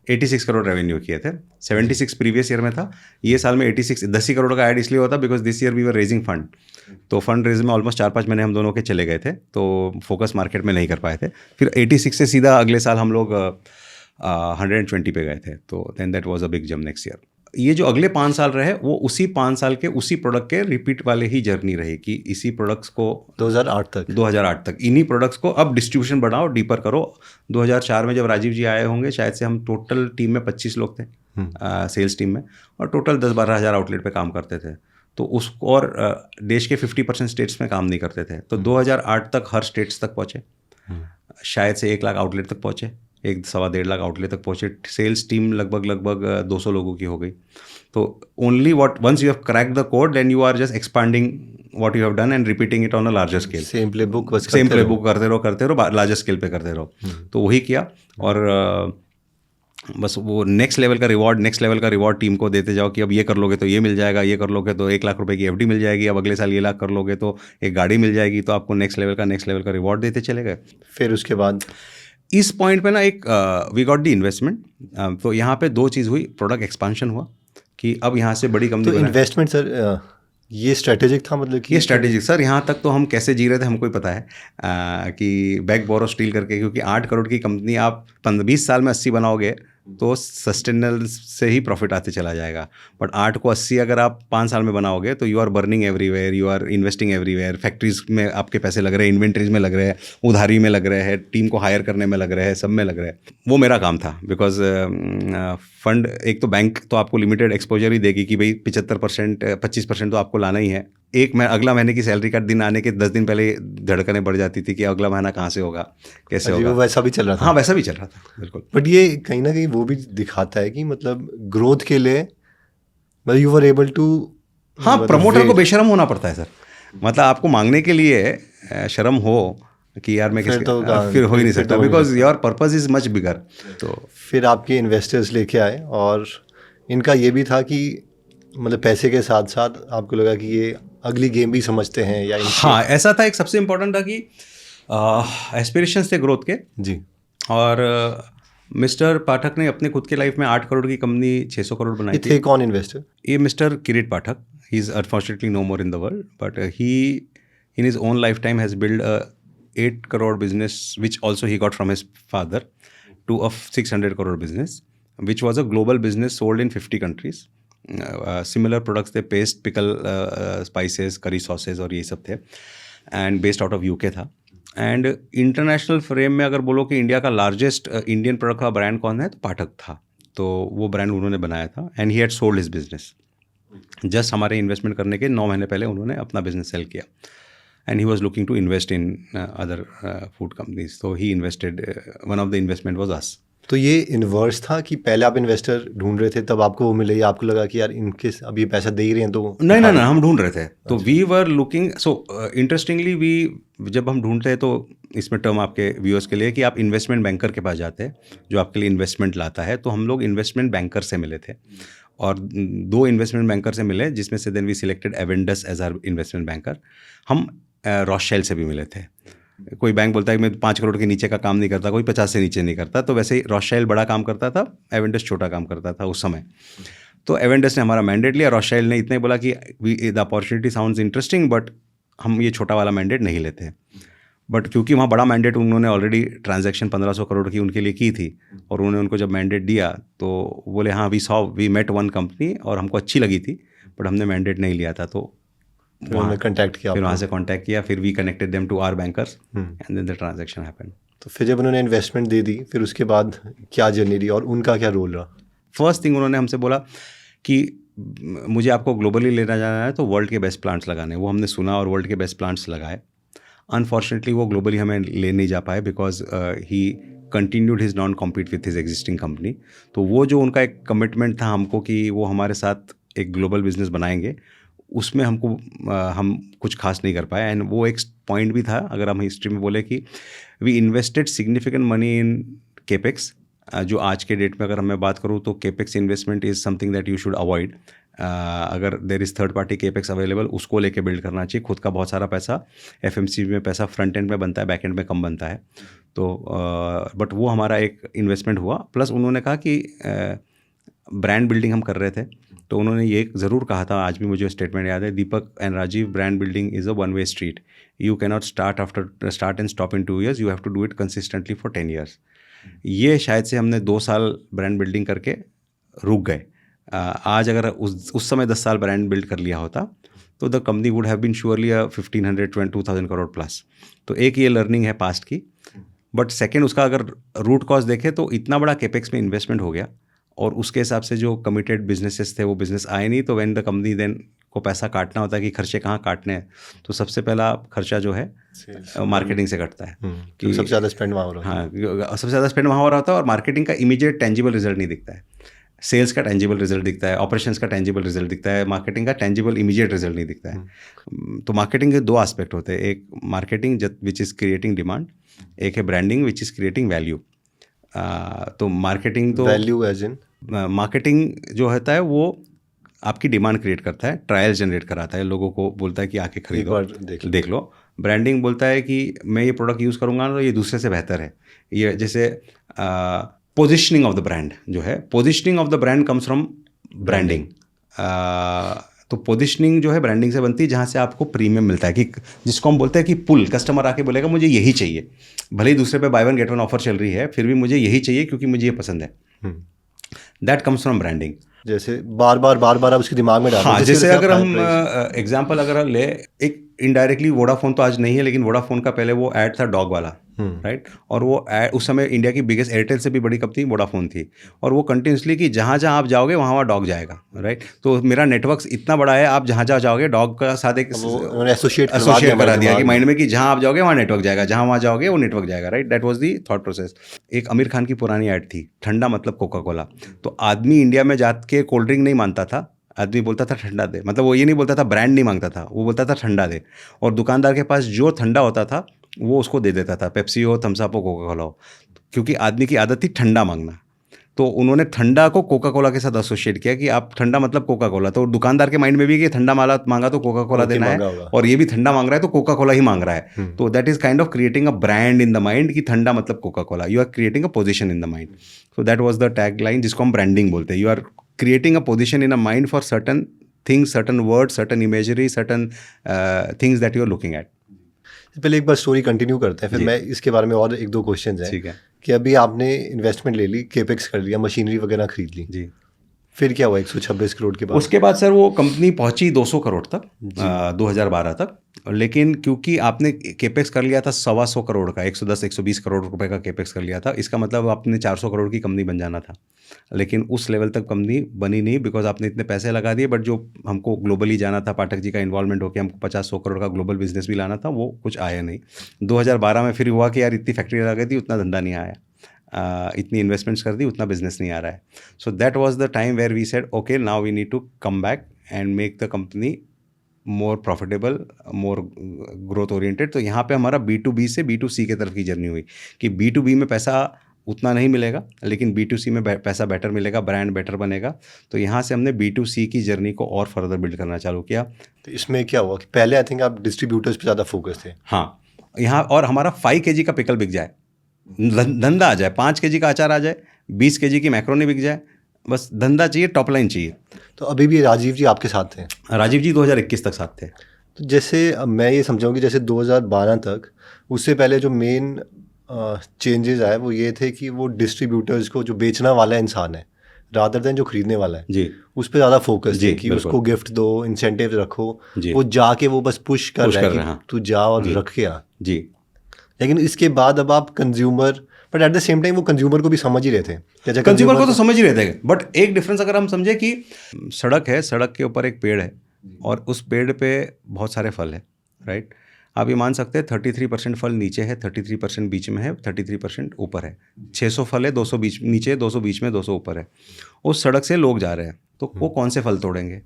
A: 86 करोड़ रेवेन्यू किए थे, 76 प्रीवियस ईयर में था, ये साल में 86, 10 ही करोड़ का ऐड इसलिए होता because this year we were raising fund, तो फंड रेज में ऑलमोस्ट 4-5 महीने हम दोनों के चले गए थे, तो फोकस मार्केट में नहीं कर पाए थे। फिर 86 से सीधा अगले साल हम लोग 120 पे गए थे, तो then that was a big jump next year. ये जो अगले 5 साल रहे वो उसी 5 साल के उसी प्रोडक्ट के रिपीट वाले ही जर्नी रही कि इसी प्रोडक्ट्स को 2008 तक इन्हीं प्रोडक्ट्स को अब डिस्ट्रीब्यूशन बढ़ाओ, डीपर करो। 2004 में जब राजीव जी आए होंगे शायद से, हम टोटल टीम में 25 लोग थे सेल्स टीम में, और टोटल 10-12 हज़ार आउटलेट पे काम करते थे, तो उसको और देश के 50% स्टेट्स में काम नहीं करते थे, तो 2008 तक हर स्टेट्स तक पहुँचे, शायद से 1 लाख आउटलेट तक पहुँचे, 1-1.25 लाख आउटलेट तक पहुँचे। सेल्स टीम लगभग 200 लोगों की हो गई। तो only once you have crack the code then you are just expanding what you have done and repeating it on a larger scale.
B: Same playbook
A: करते रहो लार्जर स्केल पे करते रहो। तो वही किया, और बस वो नेक्स्ट लेवल का रिवॉर्ड टीम को देते जाओ कि अब ये कर लोगे तो ये मिल जाएगा, ये कर लोगे तो 1 लाख रुपए की FD मिल जाएगी, अब अगले साल ये लाख कर लोगे तो एक गाड़ी मिल जाएगी, तो आपको नेक्स्ट लेवल का रिवॉर्ड देते चले गए।
B: फिर उसके बाद
A: इस पॉइंट पे ना एक वी गॉट द इन्वेस्टमेंट, तो यहाँ पे 2 चीज़ हुई, प्रोडक्ट एक्सपांशन हुआ कि अब यहाँ से बड़ी कंपनी।
B: तो इन्वेस्टमेंट सर ये स्ट्रेटेजिक था, मतलब कि
A: ये स्ट्रेटेजिक सर, यहाँ तक तो हम कैसे जी रहे थे हमको ही पता है कि बैक बोरो स्टील करके, क्योंकि 8 करोड़ की कंपनी आप 20 साल में 80 बनाओगे तो सस्टेनेबल से ही प्रॉफिट आते चला जाएगा, बट 8 को 80 अगर आप 5 साल में बनाओगे तो you are burning everywhere, you are investing everywhere, factories में आपके पैसे लग रहे हैं, इन्वेंट्रीज में लग रहे हैं, उधारी में लग रहे हैं, टीम को हायर करने में लग रहे हैं, सब में लग रहे हैं। वो मेरा काम था, बिकॉज फंड, एक तो बैंक तो आपको लिमिटेड एक्सपोजर ही देगी कि भाई 75%, 25% तो आपको लाना ही है। अगला महीने की सैलरी का दिन आने के 10 दिन पहले धड़कनें बढ़ जाती थी कि अगला महीना कहाँ से होगा, कैसे होगा।
B: वैसा भी चल रहा था।
A: हाँ, वैसा भी चल रहा था, बिल्कुल।
B: बट ये कहीं ना कहीं वो भी दिखाता है कि मतलब ग्रोथ के लिए मतलब यू वर एबल टू,
A: हाँ, प्रमोटर को बेशरम होना पड़ता है सर, मतलब आपको मांगने के लिए शर्म हो कि यार मैं फिर हो ही नहीं सकता, because your purpose is much bigger. तो
B: फिर आपके इन्वेस्टर्स लेके आए, और इनका ये भी था कि मतलब पैसे के साथ साथ आपको लगा कि ये अगली गेम भी समझते हैं, या
A: हाँ, ऐसा था। एक सबसे इम्पोर्टेंट था कि एस्पिरेशंस थे ग्रोथ के
B: जी,
A: और मिस्टर पाठक ने अपने खुद के लाइफ में 8 करोड़ की कंपनी 600 करोड़ बनाई
B: ये
A: थी।
B: थे कौन इन्वेस्टर?
A: ये mister Kirit Pathak, he is unfortunately no more in the world, but he in his own life time has build a 8 crore business, which also he got from his father, to a 600 crore business, which was a global business sold in 50 countries. Similar products थे, paste, pickle, spices, curry sauces और ये सब थे, and based out of UK था. And international frame में अगर बोलो कि इंडिया का लार्जेस्ट इंडियन प्रोडक्ट का ब्रांड कौन है, तो पाठक था। तो वो ब्रांड उन्होंने बनाया था, and he had sold his business. Just हमारे इन्वेस्टमेंट करने के 9 महीने पहले उन्होंने अपना बिजनेस सेल किया, and he was looking to invest in other food companies. तो he invested, one of the investment was us.
B: तो ये इन्वर्स था कि पहले आप इन्वेस्टर ढूंढ रहे थे, तब आपको वो मिले, या आपको लगा कि यार इनके अब ये पैसा दे ही रहे हैं तो?
A: नहीं, हम ढूंढ रहे थे। तो we were looking, so interestingly we, जब हम ढूंढते हैं तो इसमें टर्म आपके व्यूअर्स के लिए कि आप इन्वेस्टमेंट बैंकर के पास जाते हैं जो आपके लिए इन्वेस्टमेंट लाता है। तो हम लोग इन्वेस्टमेंट बैंकर से मिले थे, और 2 इन्वेस्टमेंट बैंकर से मिले, जिसमें से then we selected Avendus as our investment banker. हम रॉथशाइल्ड से भी मिले थे। कोई बैंक बोलता है कि मैं 5 करोड़ के नीचे का काम नहीं करता, कोई 50 से नीचे नहीं करता। तो वैसे ही रॉथशाइल्ड बड़ा काम करता था, एवेंडस छोटा काम करता था उस समय। तो एवेंडस ने हमारा मैंडेट लिया, रॉथशाइल्ड ने इतना ही बोला कि the opportunity sounds interesting, but हम ये छोटा वाला मैंडेट नहीं लेते। बट क्योंकि वहाँ बड़ा मैंडेट, उन्होंने ऑलरेडी ट्रांजैक्शन 1500 करोड़ की उनके लिए की थी, और उन्होंने उनको जब मैंडेट दिया तो बोले हाँ, वी मेट वन कंपनी, और हमको अच्छी लगी थी, बट हमने मैंडेट नहीं लिया था। तो
B: उन्होंने कॉन्टैक्ट किया,
A: फिर वहाँ से कॉन्टैक्ट किया, फिर we connected them to our bankers, and then the transaction happened.
B: तो फिर जब उन्होंने इन्वेस्टमेंट दे दी, फिर उसके बाद क्या जर्नी रही और उनका क्या रोल रहा?
A: फर्स्ट थिंग उन्होंने हमसे बोला कि मुझे आपको ग्लोबली लेना जाना है, तो वर्ल्ड के बेस्ट प्लांट्स लगाने। वो हमने सुना और वर्ल्ड के बेस्ट प्लांट्स लगाए। अनफॉर्चुनेटली वो ग्लोबली हमें ले नहीं जा पाए, because he continued his non compete with his existing company. तो वो जो उनका एक कमिटमेंट था हमको कि वो हमारे साथ एक ग्लोबल बिजनेस बनाएंगे, उसमें हमको हम कुछ खास नहीं कर पाए। एंड वो एक पॉइंट भी था, अगर हम हिस्ट्री में बोले, कि we invested significant money in capex. जो आज के डेट में अगर मैं बात करूँ तो capex investment is something that you should avoid. अगर there is third party capex available, उसको लेके बिल्ड करना चाहिए। खुद का बहुत सारा पैसा, एफएमसीजी में पैसा फ्रंट एंड में बनता है, बैक एंड में कम बनता है। तो बट वो हमारा एक इन्वेस्टमेंट हुआ। प्लस उन्होंने कहा कि ब्रांड बिल्डिंग हम कर रहे थे, तो उन्होंने ये ज़रूर कहा था, आज भी मुझे स्टेटमेंट याद है, Deepak and Rajiv, brand building is a one way street. You can not start and stop in 2 years, you have to do it consistently for 10 years। ये शायद से हमने 2 साल ब्रांड बिल्डिंग करके रुक गए। आज अगर उस समय 10 साल ब्रांड बिल्ड कर लिया होता, तो the company would have been surely 1500-2000 crore plus. तो एक ये लर्निंग है पास्ट की। बट सेकेंड, उसका अगर रूट कॉज देखें तो इतना बड़ा केपेक्स में इन्वेस्टमेंट हो गया, और उसके हिसाब से जो कमिटेड बिजनेसेस थे वो बिजनेस आए नहीं। तो व्हेन द कंपनी देन को पैसा काटना होता है कि खर्चे कहाँ काटने हैं, तो सबसे पहला खर्चा जो है मार्केटिंग से कटता है,
B: कि सबसे ज़्यादा स्पेंड वहाँ हो रहा है।
A: हाँ, सबसे ज़्यादा स्पेंड वहाँ हो रहा होता है, और मार्केटिंग का इमीडिएट टेंजिबल रिजल्ट नहीं दिखता है। सेल्स का टेंजिबल रिजल्ट दिखता है, ऑपरेशंस का टेंजिबल रिजल्ट दिखता है, मार्केटिंग का टेंजिबल इमीडिएट रिजल्ट नहीं दिखता है। तो मार्केटिंग के 2 एस्पेक्ट होते हैं, एक marketing which is creating demand, एक है branding which is creating value. तो मार्केटिंग तो
B: वैल्यू एज इन,
A: मार्केटिंग जो होता है वो आपकी डिमांड क्रिएट करता है, ट्रायल जनरेट कराता है, लोगो को बोलता है कि आके खरीदो, देख लो। ब्रांडिंग बोलता है कि मैं ये प्रोडक्ट यूज़ करूँगा तो ये दूसरे से बेहतर है। ये जैसे पोजिशनिंग ऑफ द ब्रांड जो है, positioning of the brand comes from branding. तो पोजिशनिंग जो है ब्रांडिंग से बनती है, जहाँ से आपको प्रीमियम मिलता है, कि जिसको हम बोलते हैं कि पुल। कस्टमर आके बोलेगा मुझे यही चाहिए, भले ही दूसरे पे by one get one offer चल रही है, फिर भी मुझे यही चाहिए क्योंकि मुझे ये पसंद है। That comes from branding.
B: जैसे बार बार आप उसके दिमाग में डालें।
A: हाँ, जैसे अगर हम एग्जांपल अगर ले, एक इनडायरेक्टली वोडाफोन तो आज नहीं है, लेकिन वोडाफोन का पहले वो ऐड था डॉग वाला, राइट। और वो ऐड उस समय इंडिया की बिगेस्ट, एयरटेल से भी बड़ी कंपनी वोडाफोन थी, और वो कंटिन्यूसली कि जहाँ जहाँ आप जाओगे वहाँ डॉग जाएगा, राइट। तो मेरा नेटवर्क इतना बड़ा है, आप जहाँ जहाँ जाओगे डॉग का साथ एक एसोसिएट करा दिया कि माइंड में कि जहाँ आप जाओगे वहाँ नेटवर्क जाएगा, जहाँ वहाँ जाओगे वो नेटवर्क जाएगा, right. That was the thought process. एक आमिर खान की पुरानी ऐड थी, ठंडा मतलब कोका कोला। तो आदमी इंडिया में जाके कोल्ड ड्रिंक नहीं मानता था, आदमी बोलता था ठंडा दे। मतलब वो ये नहीं बोलता था, ब्रांड नहीं मांगता था, वो बोलता था ठंडा दे। और दुकानदार के पास जो ठंडा होता था वो उसको दे देता था, पेप्सी हो, थम्स अप हो, कोका कोला हो, क्योंकि आदमी की आदत थी ठंडा मांगना। तो उन्होंने ठंडा को कोका कोला के साथ एसोसिएट किया कि आप ठंडा मतलब कोका कोला, तो दुकानदार के माइंड में भी कि ठंडा माला मांगा तो कोका कोला देना है, और ये भी ठंडा मांग रहा है तो कोका कोला ही मांग रहा है। तो that is kind of creating a brand in the mind कि ठंडा मतलब Coca Cola, you are creating a position in the mind. So that was the tag line जिसको हम ब्रांडिंग बोलते हैं। You are creating a position in a mind for certain things, certain word, certain imagery, certain things that you are looking at.
B: पहले एक बार story continue करते हैं, फिर मैं इसके बारे में और एक दो क्वेश्चंस हैं।
A: ठीक है।
B: कि अभी आपने इन्वेस्टमेंट ले ली, केपेक्स कर लिया, मशीनरी वगैरह खरीद ली
A: जी,
B: फिर क्या हुआ 126 करोड़ के बाद?
A: उसके बाद सर वो कंपनी पहुंची 200 करोड़ तक 2012 तक। लेकिन क्योंकि आपने केपेक्स कर लिया था 125 करोड़ का, 110-120 करोड़ रुपए का केपेक्स कर लिया था, इसका मतलब आपने 400 करोड़ की कंपनी बन जाना था। लेकिन उस लेवल तक कंपनी बनी नहीं, बिकॉज आपने इतने पैसे लगा दिए। बट जो हमको ग्लोबली जाना था, पाठक जी का इन्वॉल्वमेंट होकर हमको 50-100 करोड़ का ग्लोबल बिजनेस भी लाना था, वो कुछ आया नहीं। 2012 में फिर हुआ कि यार इतनी फैक्ट्री लगा गई थी, उतना धंधा नहीं आया, इतनी इन्वेस्टमेंट्स कर दी, उतना बिजनेस नहीं आ रहा है। So that was the time where we said okay now we need to come back and make the company more profitable, more growth oriented. तो यहाँ पे हमारा B2B से B2C की तरफ की जर्नी हुई कि B2B में पैसा उतना नहीं मिलेगा, लेकिन B2C में पैसा बेटर मिलेगा, ब्रांड बेटर बनेगा। तो यहाँ से हमने B2C की जर्नी को और फर्दर बिल्ड करना चालू किया।
B: तो इसमें क्या हुआ कि पहले आई थिंक आप डिस्ट्रीब्यूटर्स पे ज़्यादा फोकस थे।
A: हाँ, यहाँ और हमारा 5 kg का पिकल बिक जाए, धंधा आ जाए, 5 kg का अचार आ जाए, 20 kg की मैक्रोनी बिक जाए, बस धंधा चाहिए, टॉप लाइन चाहिए।
B: तो अभी भी राजीव जी आपके साथ थे?
A: राजीव जी 2021 तक साथ थे।
B: तो जैसे मैं ये समझाऊँ कि जैसे 2012 तक, उससे पहले जो मेन चेंजेस आए वो ये थे कि वो डिस्ट्रीब्यूटर्स को, जो बेचना वाला इंसान है रादर देन जो खरीदने वाला है
A: जी,
B: उस पर ज़्यादा फोकस
A: जी,
B: है कि उसको गिफ्ट दो, इंसेंटिव रखो,
A: जी,
B: वो जाके वो बस पुश कर रहा है कि तू जा और रख के आ।
A: जी।
B: लेकिन इसके बाद अब आप consumer, but at the same time वो कंज्यूमर को भी समझ ही रहे थे।
A: कंज्यूमर को तो समझ ही रहे थे, बट एक डिफरेंस अगर हम समझे कि सड़क है, सड़क के ऊपर एक पेड़ है और उस पेड़ पे बहुत सारे फल है, राइट। आप ये मान सकते हैं 33% फल नीचे है, 33% बीच में है, 33% ऊपर है। 600 फल है, 200 बीच नीचे, 200 बीच में, 200 ऊपर है। उस सड़क से लोग जा रहे हैं तो वो कौन से फल तोड़ेंगे?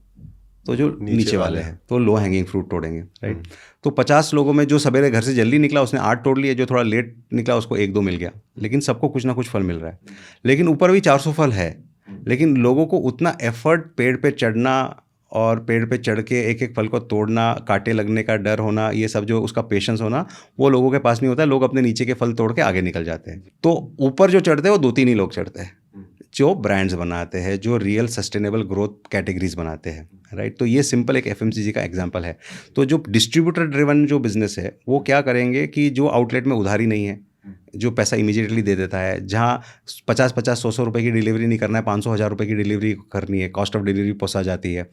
A: तो जो नीचे वाले हैं, तो लो हैंगिंग फ्रूट तोड़ेंगे, राइट। तो 50 लोगों में जो सवेरे घर से जल्दी निकला उसने 8 तोड़ लिए, जो थोड़ा लेट निकला उसको 1-2 मिल गया, लेकिन सबको कुछ ना कुछ फल मिल रहा है। लेकिन ऊपर भी 400 फल है, लेकिन लोगों को उतना एफर्ट, पेड़ पे चढ़ना और पेड़ पे चढ़ के एक एक फल को तोड़ना, कांटे लगने का डर होना, ये सब जो उसका पेशेंस होना, वो लोगों के पास नहीं होता है। लोग अपने नीचे के फल तोड़ के आगे निकल जाते हैं। तो ऊपर जो चढ़ते हैं वो 2-3 ही लोग चढ़ते हैं, जो ब्रांड्स बनाते हैं, जो रियल सस्टेनेबल ग्रोथ कैटेगरीज बनाते हैं, राइट। तो ये सिंपल एक FMCG का एग्जांपल है। तो जो डिस्ट्रीब्यूटर ड्रिवन जो बिजनेस है वो क्या करेंगे कि जो आउटलेट में उधारी नहीं है, जो पैसा इमीडिएटली दे देता है, जहाँ 50-50, 100-100 रुपये की डिलीवरी नहीं करना है, 500-1000 रुपये की डिलीवरी करनी है, कॉस्ट ऑफ डिलीवरी पोसा जाती है।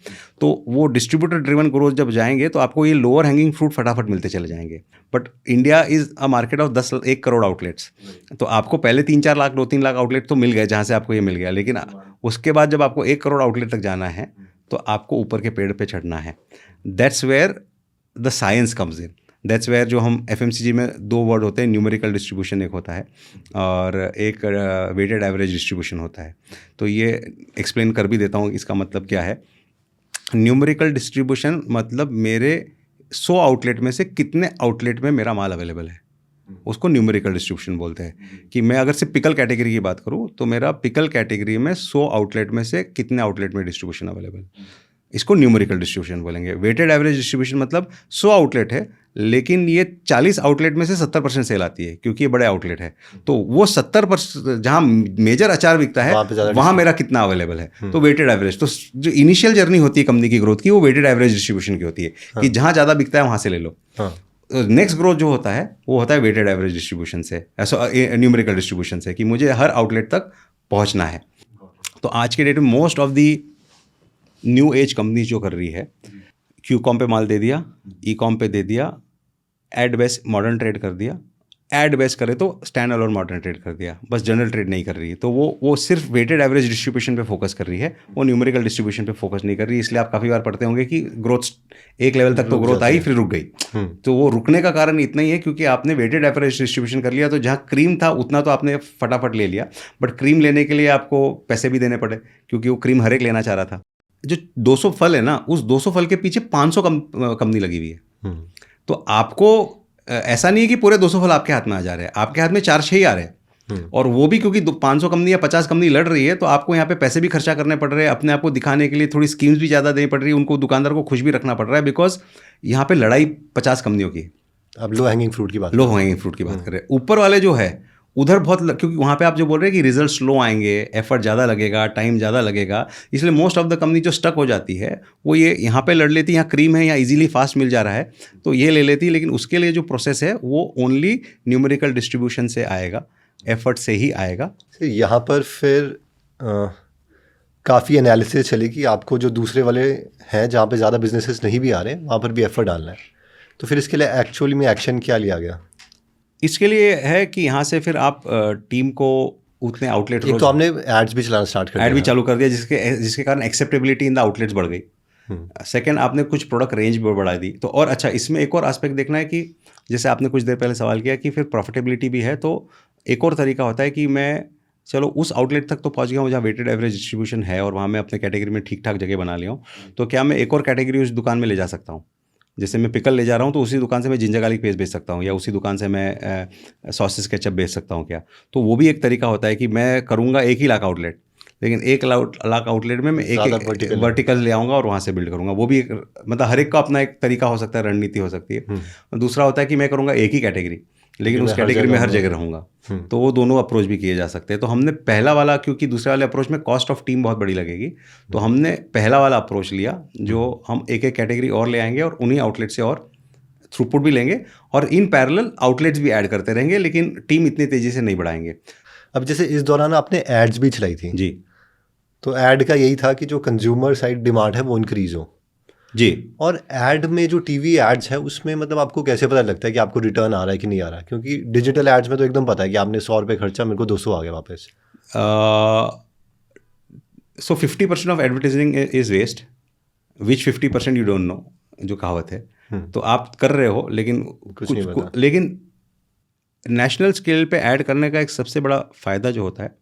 A: तो वो डिस्ट्रीब्यूटर ड्रिवन ग्रोथ जब जाएंगे तो आपको ये लोअर हैंगिंग फ्रूट फटाफट मिलते चले जाएंगे। But India is a market of 1 crore outlets. तो आपको पहले 3-4 लाख, 2-3 लाख आउटलेट तो मिल गए जहाँ से आपको ये मिल गया, लेकिन उसके बाद जब आपको 1 करोड़ आउटलेट तक जाना है तो आपको ऊपर के पेड़ पे चढ़ना है। That's where the science comes in. That's where जो हम FMCG में 2 वर्ड होते हैं, न्यूमेरिकल डिस्ट्रीब्यूशन एक होता है और एक वेटेड एवरेज डिस्ट्रीब्यूशन होता है। तो ये एक्सप्लेन कर भी देता हूँ इसका मतलब क्या है। न्यूमेरिकल डिस्ट्रीब्यूशन मतलब मेरे 100 आउटलेट में से कितने आउटलेट में मेरा माल अवेलेबल है, उसको न्यूमेरिकल डिस्ट्रीब्यूशन बोलते हैं। कि मैं अगर सिर्फ पिकल कैटेगरी की बात करूँ तो मेरा पिकल कैटेगरी में 100 आउटलेट में से कितने आउटलेट में डिस्ट्रीब्यूशन अवेलेबल, इसको न्यूमेरिकल डिस्ट्रीब्यूशन बोलेंगे। वेटेड एवरेज डिस्ट्रीब्यूशन मतलब 100 आउटलेट है, लेकिन ये 40 आउटलेट में से 70% सेल आती है क्योंकि ये बड़े आउटलेट है। तो वो 70% जहाँ मेजर अचार बिकता है वहाँ मेरा कितना अवेलेबल है, तो वेटेड एवरेज। तो जो इनिशियल जर्नी होती है कंपनी की ग्रोथ की, वो वेटेड एवरेज डिस्ट्रीब्यूशन की होती है कि जहाँ ज़्यादा बिकता है वहाँ से ले लो। नेक्स्ट ग्रोथ जो होता है वो होता है वेटेड एवरेज डिस्ट्रीब्यूशन से, ऐसा न्यूमेरिकल डिस्ट्रीब्यूशन से, कि मुझे हर आउटलेट तक पहुँचना है। तो आज के डेट में most of the new age company जो कर रही है, Q-com पे माल दे दिया, E-com पे दे दिया, एड बेस मॉडर्न ट्रेड कर दिया, एड बेस करे तो स्टैंड अलोन मॉडर्न ट्रेड कर दिया, बस जनरल ट्रेड नहीं कर रही है। तो वो सिर्फ वेटेड एवरेज डिस्ट्रीब्यूशन पे फोकस कर रही है, वो न्यूमेरिकल डिस्ट्रीब्यूशन पे फोकस नहीं कर रही। इसलिए आप काफ़ी बार पढ़ते होंगे कि ग्रोथ एक लेवल तक तो ग्रोथ आई फिर रुक गई। तो वो रुकने का कारण इतना ही है क्योंकि आपने वेटेड एवरेज डिस्ट्रीब्यूशन कर लिया, तो जहाँ क्रीम था उतना तो आपने फटाफट ले लिया, बट क्रीम लेने के लिए आपको पैसे भी देने पड़े क्योंकि वो क्रीम हर एक लेना चाह रहा था। जो 200 फल है ना, उस 200 फल के पीछे 500 कंपनी लगी हुई है। तो आपको ऐसा नहीं है कि पूरे 200 फल आपके हाथ में आ जा रहे हैं, आपके हाथ में 4-6 ही आ रहे हैं, और वो भी क्योंकि 500 कंपनी या 50 कंपनी लड़ रही है, तो आपको यहाँ पे पैसे भी खर्चा करने पड़ रहे हैं, अपने आप को दिखाने के लिए थोड़ी स्कीम्स भी ज़्यादा देनी पड़ रही है, उनको दुकानदार को खुश भी रखना पड़ रहा है, बिकॉज यहाँ पे लड़ाई 50 कंपनियों की।
B: अब लो हैंगिंग फ्रूट की बात
A: कर रहे हैं। ऊपर वाले जो है उधर क्योंकि वहाँ पे आप जो बोल रहे हैं कि रिजल्ट स्लो आएंगे, एफर्ट ज़्यादा लगेगा, टाइम ज़्यादा लगेगा, इसलिए मोस्ट ऑफ द कंपनी जो स्टक हो जाती है वो ये यहाँ पे लड़ लेती है, यहाँ क्रीम है, यहाँ इजीली फास्ट मिल जा रहा है तो ये ले लेती है, लेकिन उसके लिए जो प्रोसेस है वो ओनली न्यूमेरिकल डिस्ट्रीब्यूशन से आएगा, एफर्ट से ही आएगा।
B: यहाँ पर फिर काफ़ी एनालिसिस चली कि आपको जो दूसरे वाले हैं जहाँ पे ज़्यादा बिजनेसेस नहीं भी आ रहे हैं वहाँ पर भी एफर्ट डालना है, तो फिर इसके लिए एक्चुअली में एक्शन क्या लिया गया?
A: इसके लिए है कि यहाँ से फिर आप टीम को उतने आउटलेट,
B: एक तो हमने एड्स भी चलाना स्टार्ट कर दिया,
A: ऐड भी चालू कर दिया, जिसके कारण एक्सेप्टेबिलिटी इन द आउटलेट्स बढ़ गई। सेकंड, आपने कुछ प्रोडक्ट रेंज भी बढ़ा दी। तो और अच्छा, इसमें एक और एस्पेक्ट देखना है कि जैसे आपने कुछ देर पहले सवाल किया कि फिर प्रॉफिटेबिलिटी भी है, तो एक और तरीका होता है कि मैं चलो उस आउटलेट तक तो पहुंच गया हूँ जहाँ वेटेड एवरेज डिस्ट्रीब्यूशन है और वहाँ मैं अपने कैटेगरी में ठीक ठाक जगह बना लिया हूँ, तो क्या मैं एक और कैटेगरी उस दुकान में ले जा सकता हूँ? जैसे मैं पिकल ले जा रहा हूँ तो उसी दुकान से मैं जिंजर गार्लिक पेस्ट बेच सकता हूँ, या उसी दुकान से मैं सॉसेस केचप बेच सकता हूँ क्या? तो वो भी एक तरीका होता है कि मैं करूँगा 1 ही लाख आउटलेट, लेकिन 1 लाख आउटलेट में मैं एक वर्टिकल ले आऊँगा और वहाँ से बिल्ड करूँगा। वो भी एक, मतलब हर एक का अपना एक तरीका हो सकता है, रणनीति हो सकती है। दूसरा होता है कि मैं करूँगा 1 ही कैटेगरी, लेकिन उस कैटेगरी में हर जगह रहूँगा, तो वो दोनों अप्रोच भी किए जा सकते हैं। तो हमने पहला वाला, क्योंकि दूसरे वाले अप्रोच में कॉस्ट ऑफ टीम बहुत बड़ी लगेगी, तो हमने पहला वाला अप्रोच लिया जो हम एक कैटेगरी और ले आएंगे और उन्हीं आउटलेट से और थ्रूपुट भी लेंगे और इन पैरेलल आउटलेट्स भी ऐड करते रहेंगे, लेकिन टीम इतनी तेज़ी से नहीं बढ़ाएंगे।
B: अब जैसे इस दौरान आपने एड्स भी चलाई थी
A: जी,
B: तो ऐड का यही था कि जो कंज्यूमर साइड डिमांड है वो इंक्रीज हो
A: जी।
B: और ऐड में जो टीवी एड्स है उसमें मतलब आपको कैसे पता लगता है कि आपको रिटर्न आ रहा है कि नहीं आ रहा है? क्योंकि डिजिटल एड्स में तो एकदम पता है कि आपने 100 रुपये खर्चा, मेरे को 200 आ गया वापस।
A: So 50% of advertising is waste, which 50% you don't know, जो कहावत है। तो आप कर रहे हो लेकिन लेकिन नेशनल स्केल पे ऐड करने का एक सबसे बड़ा फ़ायदा जो होता है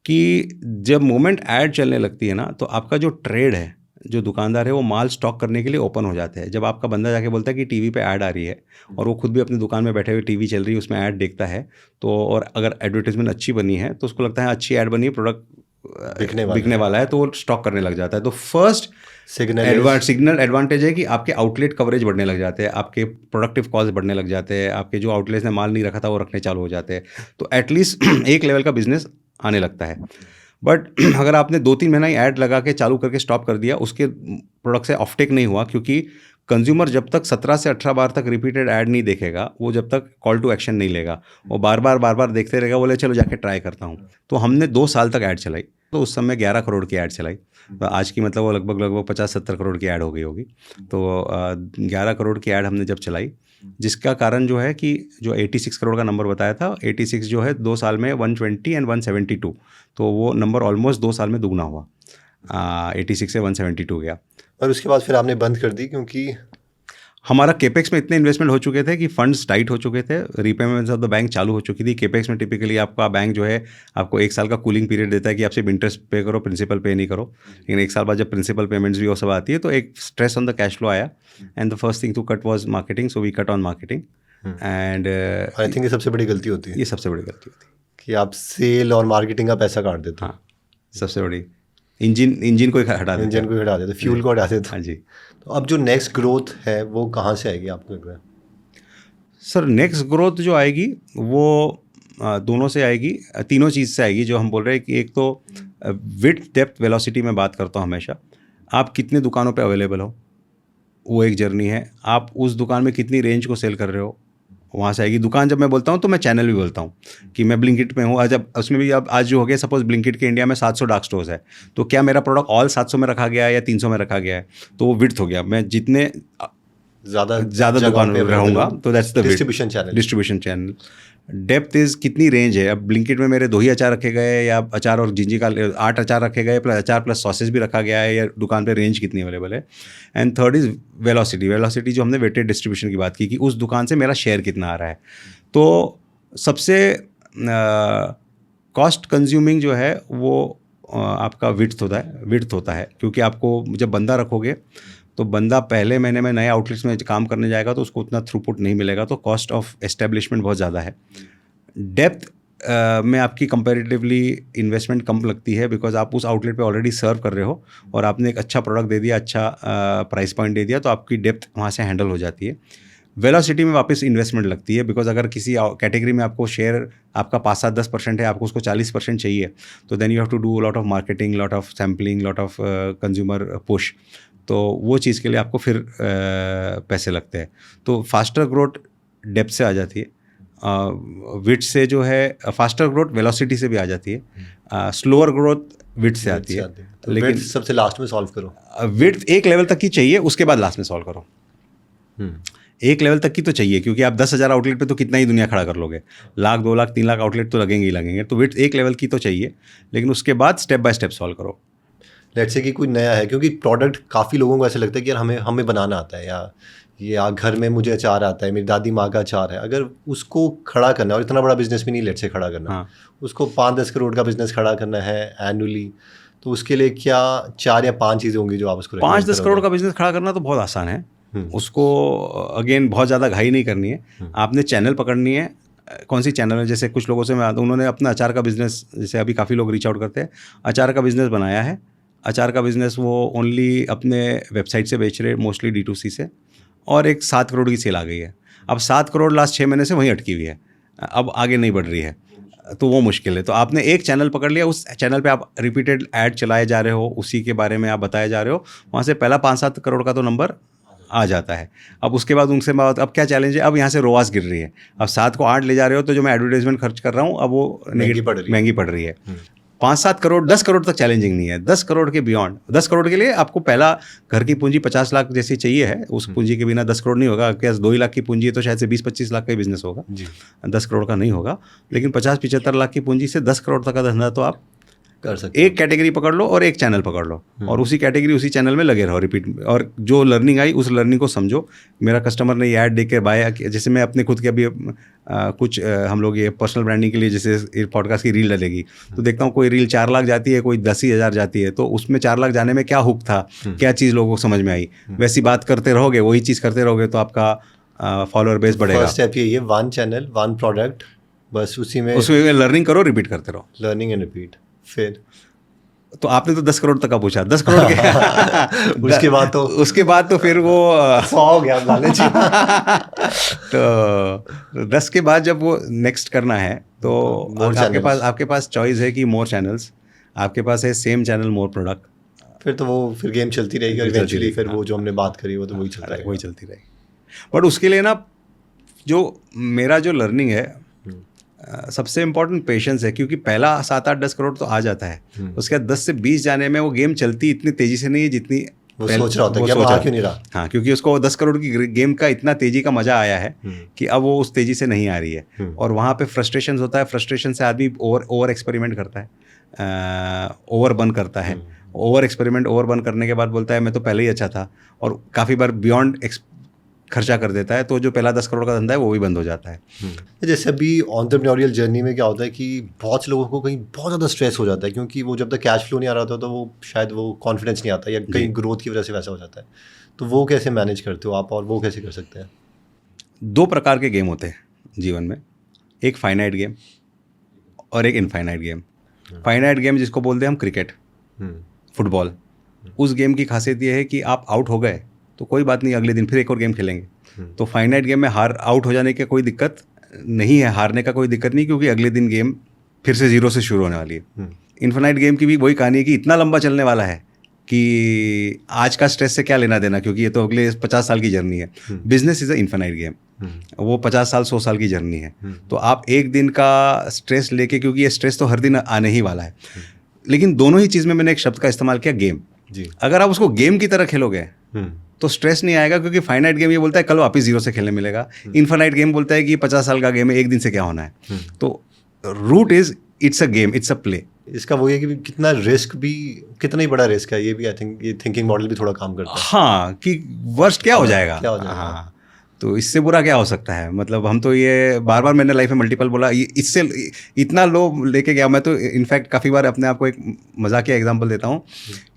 A: कि जब मोमेंट ऐड चलने लगती है ना, तो आपका जो ट्रेड है, जो दुकानदार है, वो माल स्टॉक करने के लिए ओपन हो जाते हैं। जब आपका बंदा जाके बोलता है कि टीवी पे ऐड आ रही है और वो खुद भी अपनी दुकान में बैठे हुए टीवी चल रही है उसमें ऐड देखता है, तो और अगर एडवर्टाइजमेंट अच्छी बनी है तो उसको लगता है अच्छी ऐड बनी है, प्रोडक्ट बिकने वाला है, तो वो स्टॉक करने लग जाता है। तो फर्स्ट सिग्नल एडवांटेज है कि आपके आउटलेट कवरेज बढ़ने लग जाते हैं, आपके प्रोडक्टिव कॉस्ट बढ़ने लग जाते हैं, आपके जो आउटलेट्स ने माल नहीं रखा था वो रखने चालू हो जाते हैं, तो एटलीस्ट एक लेवल का बिजनेस आने लगता है। बट अगर आपने 2-3 महीना ही ऐड लगा के चालू करके स्टॉप कर दिया, उसके प्रोडक्ट से ऑफटेक नहीं हुआ, क्योंकि कंज्यूमर जब तक 17 से 18 बार तक रिपीटेड ऐड नहीं देखेगा, वो जब तक कॉल टू एक्शन नहीं लेगा, वो बार बार देखते रहेगा, बोले चलो जाके ट्राई करता हूँ। तो हमने 2 साल तक ऐड चलाई, तो उस समय 11 करोड़ की ऐड चलाई, तो आज की मतलब वो लगभग 50-70 करोड़ की ऐड हो गई होगी। तो 11 करोड़ की ऐड हमने जब चलाई, जिसका कारण जो है कि जो 86 करोड़ का नंबर बताया था, 86 जो है 2 साल में 120 एंड 172, तो वो नंबर ऑलमोस्ट 2 साल में दुगना हुआ, 86 से 172 गया।
B: और उसके बाद फिर आपने बंद कर दी क्योंकि
A: हमारा केपेक्स में इतने इन्वेस्टमेंट हो चुके थे कि फंड्स टाइट हो चुके थे, रीपेमेंट्स ऑफ द बैंक चालू हो चुकी थी। केपेक्स में टिपिकली आपका बैंक जो है आपको 1 साल का कूलिंग पीरियड देता है कि आप सिर्फ इंटरेस्ट पे करो, प्रिंसिपल पे नहीं करो, लेकिन 1 साल बाद जब प्रिंसिपल पेमेंट्स भी वो सब आती है तो एक stress on the cash flow आया, and the first thing to cut was marketing, so we cut on marketing. And
B: I think ये सबसे बड़ी गलती होती है,
A: ये सबसे बड़ी गलती होती है
B: कि आप सेल और मार्केटिंग का पैसा काट देते हो।
A: हाँ, सबसे बड़ी इंजन को हटा
B: देते, फ्यूल को हटा देते।
A: हाँ जी।
B: तो अब जो नेक्स्ट ग्रोथ है वो कहाँ से आएगी आपको लग रहा है?
A: सर, नेक्स्ट ग्रोथ जो आएगी वो दोनों से आएगी, तीनों चीज़ से आएगी जो हम बोल रहे हैं कि एक तो विड्थ, डेप्थ, वेलोसिटी में बात करता हूँ हमेशा। आप कितने दुकानों पे अवेलेबल हो, वो एक जर्नी है। आप उस दुकान में कितनी रेंज को सेल कर रहे हो, वहाँ से आएगी। दुकान जब मैं बोलता हूँ तो मैं चैनल भी बोलता हूँ कि मैं ब्लिंकिट में हूँ, आज अब उसमें भी अब आज जो हो गया, सपोज ब्लिंकिट के इंडिया में 700 डार्क स्टोर्स है, तो क्या मेरा प्रोडक्ट ऑल 700 में रखा गया है या 300 में रखा गया है, तो वो विड्थ हो गया। मैं जितने ज़्यादा दुकान में रहूँगा तो that's the distribution channel. Depth is कितनी रेंज है। अब ब्लिंकिट में मेरे 2 ही अचार रखे गए या अचार और जिंजी का 8 अचार रखे गए, प्लस अचार प्लस सॉसेज भी रखा गया है, या दुकान पे रेंज कितनी अवेलेबल है। एंड थर्ड इज़ वेलोसिटी जो हमने वेटेड डिस्ट्रीब्यूशन की बात की कि उस दुकान से मेरा शेयर कितना आ रहा है। तो सबसे कॉस्ट कंज्यूमिंग जो है वो आपका विड्थ होता है, क्योंकि आपको जब बंदा रखोगे तो बंदा पहले महीने में नए आउटलेट्स में काम करने जाएगा तो उसको उतना थ्रूपुट नहीं मिलेगा, तो कॉस्ट ऑफ एस्टेब्लिशमेंट बहुत ज़्यादा है। डेप्थ में आपकी कंपैरेटिवली इन्वेस्टमेंट कम लगती है, बिकॉज आप उस आउटलेट पे ऑलरेडी सर्व कर रहे हो और आपने एक अच्छा प्रोडक्ट दे दिया, अच्छा प्राइस पॉइंट दे दिया, तो आपकी डेप्थ वहाँ से हैंडल हो जाती है। वेलोसिटी में वापस इन्वेस्टमेंट लगती है, बिकॉज अगर किसी कैटेगरी में आपको शेयर आपका 5-7-10% है, आपको उसको 40% चाहिए, तो then you have to do lot of marketing, lot of sampling, lot of consumer push, तो वो चीज़ के लिए आपको फिर पैसे लगते हैं। तो फास्टर ग्रोथ डेप्थ से आ जाती है, विड्थ से जो है फास्टर ग्रोथ वेलोसिटी से भी आ जाती है, स्लोअर ग्रोथ विड्थ से आती है।
B: तो
A: लेकिन
B: सबसे लास्ट में सॉल्व करो,
A: विड्थ एक लेवल तक की चाहिए, उसके बाद लास्ट में सॉल्व करो। एक लेवल तक की तो चाहिए, क्योंकि आप 10,000 आउटलेट पे तो कितना ही दुनिया खड़ा कर लोगे, 1,00,000, 2,00,000, 3,00,000 आउटलेट तो लगेंगे ही लगेंगे। तो विड्थ एक लेवल की तो चाहिए, लेकिन उसके बाद स्टेप बाय स्टेप सॉल्व करो।
B: लेट्स से कि कोई नया है, क्योंकि प्रोडक्ट काफ़ी लोगों को ऐसे लगता है कि यार हमें बनाना आता है, या घर में मुझे अचार आता है, मेरी दादी माँ का अचार है। अगर उसको खड़ा करना है, और इतना बड़ा बिजनेस भी नहीं लेट्स से खड़ा करना,
A: हाँ।
B: उसको 5-10 करोड़ का बिजनेस खड़ा करना है एनुअली, तो उसके लिए क्या 4 या 5 चीज़ें होंगी जो आप उसको
A: 5-10 करोड़ का बिजनेस खड़ा करना तो बहुत आसान है। उसको अगेन बहुत ज़्यादा घाई नहीं करनी है। आपने चैनल पकड़नी है, कौन सी चैनल है। जैसे कुछ लोगों से मैं आता हूँ, उन्होंने अपना अचार का बिज़नेस, जैसे अभी काफ़ी लोग रीच आउट करते हैं, अचार का बिज़नेस बनाया है। अचार का बिज़नेस वो ओनली अपने वेबसाइट से बेच रहे, मोस्टली D2C से, और एक 7 करोड़ की सेल आ गई है। अब 7 करोड़ लास्ट 6 महीने से वहीं अटकी हुई है, अब आगे नहीं बढ़ रही है, तो वो मुश्किल है। तो आपने एक चैनल पकड़ लिया, उस चैनल पे आप रिपीटेड ऐड चलाए जा रहे हो, उसी के बारे में आप बताए जा रहे हो, वहाँ से पहला 5-7 करोड़ का तो नंबर आ जाता है। अब उसके बाद उनसे बात, अब क्या चैलेंज है, अब यहाँ से रोआस गिर रही है। अब 7 को 8 ले जा रहे हो, तो जो मैं एडवर्टाइजमेंट खर्च कर रहा हूँ, अब वो महंगी पड़ रही है। 5-7 करोड़, 10 करोड़ तक चैलेंजिंग नहीं है। 10 करोड़ के बियॉन्ड, 10 करोड़ के लिए आपको पहला घर की पूंजी 50 लाख जैसी चाहिए है, उस पूंजी के बिना 10 करोड़ नहीं होगा। क्या 2 लाख की पूंजी है तो शायद से 20-25 लाख का ही बिजनेस होगा, 10 करोड़ का नहीं होगा। लेकिन 50-75 लाख की पूंजी से 10 करोड़ तक का धंधा तो आप
B: कर सकते।
A: एक कैटेगरी पकड़ लो और एक चैनल पकड़ लो, और उसी कैटेगरी उसी चैनल में लगे रहो रिपीट, और जो लर्निंग आई उस लर्निंग को समझो। मेरा कस्टमर ने ये ऐड देख के बाय, जैसे मैं अपने खुद के अभी कुछ हम लोग ये पर्सनल ब्रांडिंग के लिए जैसे पॉडकास्ट की रील डलेगी, तो देखता हूँ कोई रील 4 लाख जाती है, कोई 10,000 जाती है, तो उसमें 4 लाख जाने में क्या हुक था, क्या चीज़ लोगों को समझ में आई, वैसी बात करते रहोगे, वही चीज़ करते रहोगे, तो आपका फॉलोअर बेस बढ़ेगा।
B: फर्स्ट स्टेप ये 1 चैनल 1 प्रोडक्ट, बस उसमें
A: लर्निंग करो, रिपीट करते रहो,
B: लर्निंग एंड रिपीट। फिर
A: तो आपने तो 10 करोड़ तक का पूछा, 10 करोड़ के उसके बाद तो फिर वो
B: 100 हो गया लालच।
A: तो 10 के बाद जब वो नेक्स्ट करना है, तो आपके पास चॉइस है कि मोर चैनल्स, आपके पास है सेम चैनल मोर प्रोडक्ट,
B: फिर गेम चलती रहेगी, और इवेंचुअली फिर वो जो हमने बात करी वो तो वही चलती रहेगी।
A: बट उसके लिए ना, जो मेरा जो लर्निंग है, सबसे इम्पोर्टेंट पेशेंस है, क्योंकि पहला 7-8-10 करोड़ तो आ जाता है, उसके बाद 10 से 20 जाने में वो गेम चलती इतनी तेजी से नहीं है जितनी
B: वो सोच रहा होता है कि अब आ क्यों नहीं रहा।
A: हाँ, क्योंकि उसको 10 करोड़ की गेम का इतना तेजी का मजा आया है कि अब वो उस तेजी से नहीं आ रही है, और वहाँ पे फ्रस्ट्रेशन होता है। फ्रस्ट्रेशन से आदमी ओवर एक्सपेरिमेंट करता है, ओवर बर्न करता है, ओवर बर्न करने के बाद बोलता है मैं तो पहले ही अच्छा था, और काफ़ी बार बियॉन्ड खर्चा कर देता है, तो जो पहला 10 करोड़ का धंधा है वो भी बंद हो जाता है।
B: जैसे अभी एंटरप्रेन्योरियल जर्नी में क्या होता है कि बहुत से लोगों को कहीं बहुत ज़्यादा स्ट्रेस हो जाता है, क्योंकि वो जब तक कैश फ्लो नहीं आ रहा होता तो वो शायद वो कॉन्फिडेंस नहीं आता, या कहीं ग्रोथ की वजह से वैसा हो जाता है। तो वो कैसे मैनेज करते हो आप, और वो कैसे कर सकते हैं?
A: 2 प्रकार के गेम होते हैं जीवन में, एक फाइनाइट गेम और एक इनफाइनाइट गेम। फाइनाइट गेम जिसको बोलते हैं हम क्रिकेट, फुटबॉल, उस गेम की खासियत ये है कि आप आउट हो गए तो कोई बात नहीं, अगले दिन फिर एक और गेम खेलेंगे। तो फाइनाइट गेम में आउट हो जाने की कोई दिक्कत नहीं है, हारने का कोई दिक्कत नहीं, क्योंकि अगले दिन गेम फिर से 0 से शुरू होने वाली है। इन्फिनाइट गेम की भी वही कहानी है कि इतना लंबा चलने वाला है कि आज का स्ट्रेस से क्या लेना देना, क्योंकि ये तो अगले 50 साल की जर्नी है। Business is a infinite game, वो 50 साल 100 साल की जर्नी है। तो आप एक दिन का स्ट्रेस लेके, क्योंकि ये स्ट्रेस तो हर दिन आने ही वाला है, लेकिन दोनों ही चीज़ में मैंने एक शब्द का इस्तेमाल किया, गेम। अगर आप उसको गेम की तरह खेलोगे तो स्ट्रेस नहीं आएगा, क्योंकि फाइनाइट गेम ये बोलता है कल वापस 0 से खेलने मिलेगा। इनफाइनाइट गेम बोलता है कि 50 साल का गेम है, एक दिन से क्या होना है। तो route is it's a game, it's a play.
B: इसका वो है कि कितना रिस्क भी, कितना ही बड़ा रिस्क है, ये भी आई थिंक ये थिंकिंग मॉडल भी थोड़ा काम करता है।
A: हाँ, कि वर्स्ट क्या हो जाएगा,
B: हाँ,
A: तो इससे बुरा क्या हो सकता है। मतलब हम तो ये बार बार मैंने लाइफ में मल्टीपल बोला, इससे इतना लो लेके गया मैं तो। इनफैक्ट काफ़ी बार अपने आप को एक मजाकिया एग्जांपल देता हूँ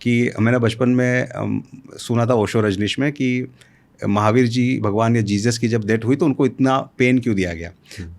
A: कि मैंने बचपन में सुना था ओशो रजनीश में कि महावीर जी भगवान या जीसस की जब डेथ हुई तो उनको इतना पेन क्यों दिया गया,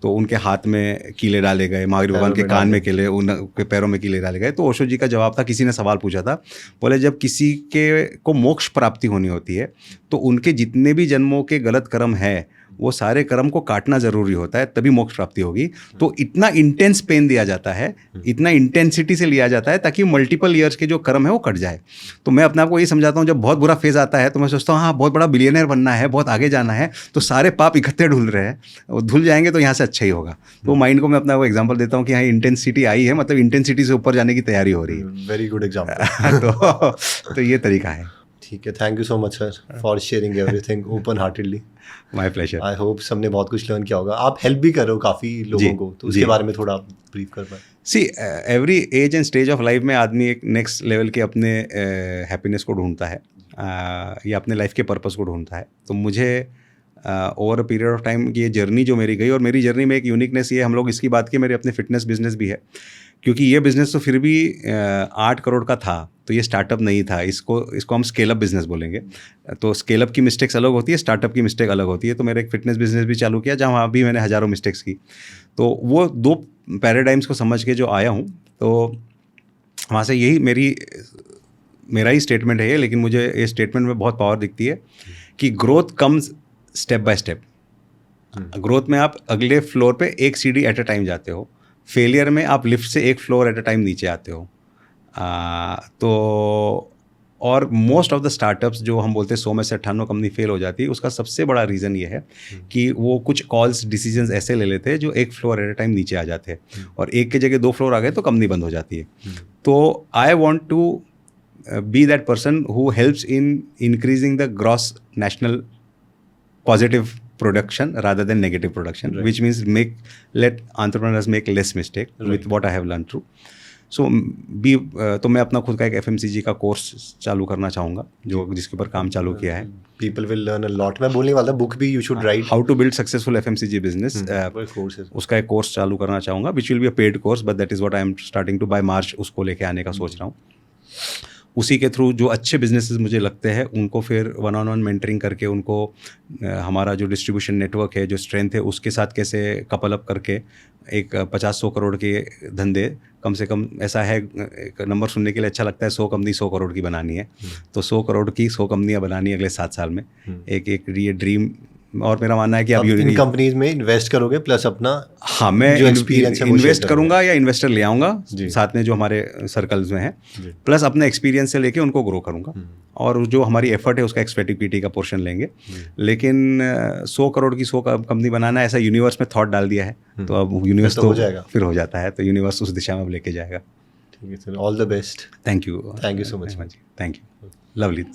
A: तो उनके हाथ में कीले डाले गए, महावीर भगवान के कान में कीले, उनके पैरों में कीले डाले गए। तो ओशो जी का जवाब था, किसी ने सवाल पूछा था, बोले जब किसी के को मोक्ष प्राप्ति होनी होती है तो उनके जितने भी जन्मों के गलत कर्म है वो सारे कर्म को काटना ज़रूरी होता है, तभी मोक्ष प्राप्ति होगी। तो इतना इंटेंस पेन दिया जाता है, इतना इंटेंसिटी से लिया जाता है ताकि मल्टीपल ईयर्स के जो कर्म है वो कट जाए। तो मैं अपने आप को ये समझाता हूँ, जब बहुत बुरा फेज़ आता है तो मैं सोचता हूँ हाँ बहुत बड़ा बिलियनर बनना है, बहुत आगे जाना है, तो सारे पाप इकट्ठे ढुल रहे हैं, वो धुल जाएंगे तो यहाँ से अच्छा ही होगा। तो माइंड को मैं अपना वो एग्जाम्पल देता हूँ कि हाँ इंटेंसिटी आई है, मतलब इंटेंसिटी से ऊपर जाने की तैयारी हो रही है।
B: Very good example.
A: तो ये तरीका है।
B: ठीक है, thank you so much sir for sharing everything open heartedly.
A: My pleasure.
B: I hope सबने बहुत कुछ लर्न किया होगा। आप हेल्प भी कर रहे हो काफ़ी लोगों को, तो उसके बारे में थोड़ा ब्रीफ कर पाए।
A: See every age and stage of life में आदमी एक नेक्स्ट लेवल के अपने हैप्पीनेस को ढूंढता है या अपने लाइफ के पर्पस को ढूंढता है। तो मुझे over a period of time ये जर्नी जो मेरी गई, और मेरी जर्नी में एक यूनिकनेस ये, हम लोग इसकी बात की, मेरे अपने फिटनेस बिजनेस भी है, क्योंकि ये बिज़नेस तो फिर भी 8 करोड़ का था, तो ये स्टार्टअप नहीं था, इसको हम स्केल अप बिज़नेस बोलेंगे। तो स्केल अप की मिस्टेक्स अलग होती है, स्टार्टअप की मिस्टेक अलग होती है। तो मैंने एक फिटनेस बिज़नेस भी चालू किया जहाँ भी मैंने हज़ारों मिस्टेक्स की। तो वो 2 पैराडाइम्स को समझ के जो आया हूँ, तो वहाँ से यही मेरा ही स्टेटमेंट है ये, लेकिन मुझे ये स्टेटमेंट में बहुत पावर दिखती है कि growth comes step by step. Growth में आप अगले फ्लोर पे एक सीढ़ी एट अ टाइम जाते हो, फेलियर में आप लिफ्ट से एक फ्लोर एट अ टाइम नीचे आते हो। तो और मोस्ट ऑफ द स्टार्टअप्स जो हम बोलते हैं 100 में से 98 कंपनी फेल हो जाती है, उसका सबसे बड़ा रीज़न ये है कि वो कुछ कॉल्स डिसीजंस ऐसे ले लेते हैं जो एक फ्लोर एट अ टाइम नीचे आ जाते हैं, और एक की जगह 2 फ्लोर आ गए तो कंपनी बंद हो जाती है। तो I want to be that person who helps in increasing the gross national positive production rather than negative production, right. Which means let entrepreneurs make less mistake, right. With what I have learned through. So तो मैं अपना खुद का एक FMCG का course चालू करना चाहूँगा, जिसके ऊपर काम चालू किया है।
B: People will learn a lot. मैं बोलने वाला बुक भी you should write.
A: How to build successful FMCG business. उसका एक कोर्स चालू करना चाहूँगा, which will be a paid course, but that is what I am starting to by March उसको लेके आने का सोच रहा हूँ। उसी के थ्रू जो अच्छे बिजनेसेस मुझे लगते हैं उनको फिर 1-on-1 मेंटरिंग करके उनको हमारा जो डिस्ट्रीब्यूशन नेटवर्क है, जो स्ट्रेंथ है, उसके साथ कैसे कपल अप करके एक 50-100 करोड़ के धंधे, कम से कम ऐसा है, एक नंबर सुनने के लिए अच्छा लगता है, 100 कंपनी 100 करोड़ की बनानी है, तो 100 करोड़ की 100 कंपनियाँ बनानी है अगले 7 साल में। एक ये ड्रीम, और मेरा मानना है कि आप
B: इन कंपनीज में इन्वेस्ट करोगे प्लस अपना,
A: हाँ मैं इन्वेस्ट करूंगा या इन्वेस्टर ले आऊँगा साथ में जो हमारे सर्कल्स में है, प्लस अपने एक्सपीरियंस से लेके उनको ग्रो करूंगा, और जो हमारी एफर्ट है उसका एक्सपेक्टिविटी का पोर्शन लेंगे। लेकिन 100 करोड़ की 100 कंपनी बनाना, ऐसा यूनिवर्स में थॉट डाल दिया है, तो अब यूनिवर्स तो फिर हो जाता है, तो यूनिवर्स उस दिशा में अब लेके जाएगा।
B: ठीक है sir, all the best.
A: Thank you so much. Thank you, lovely.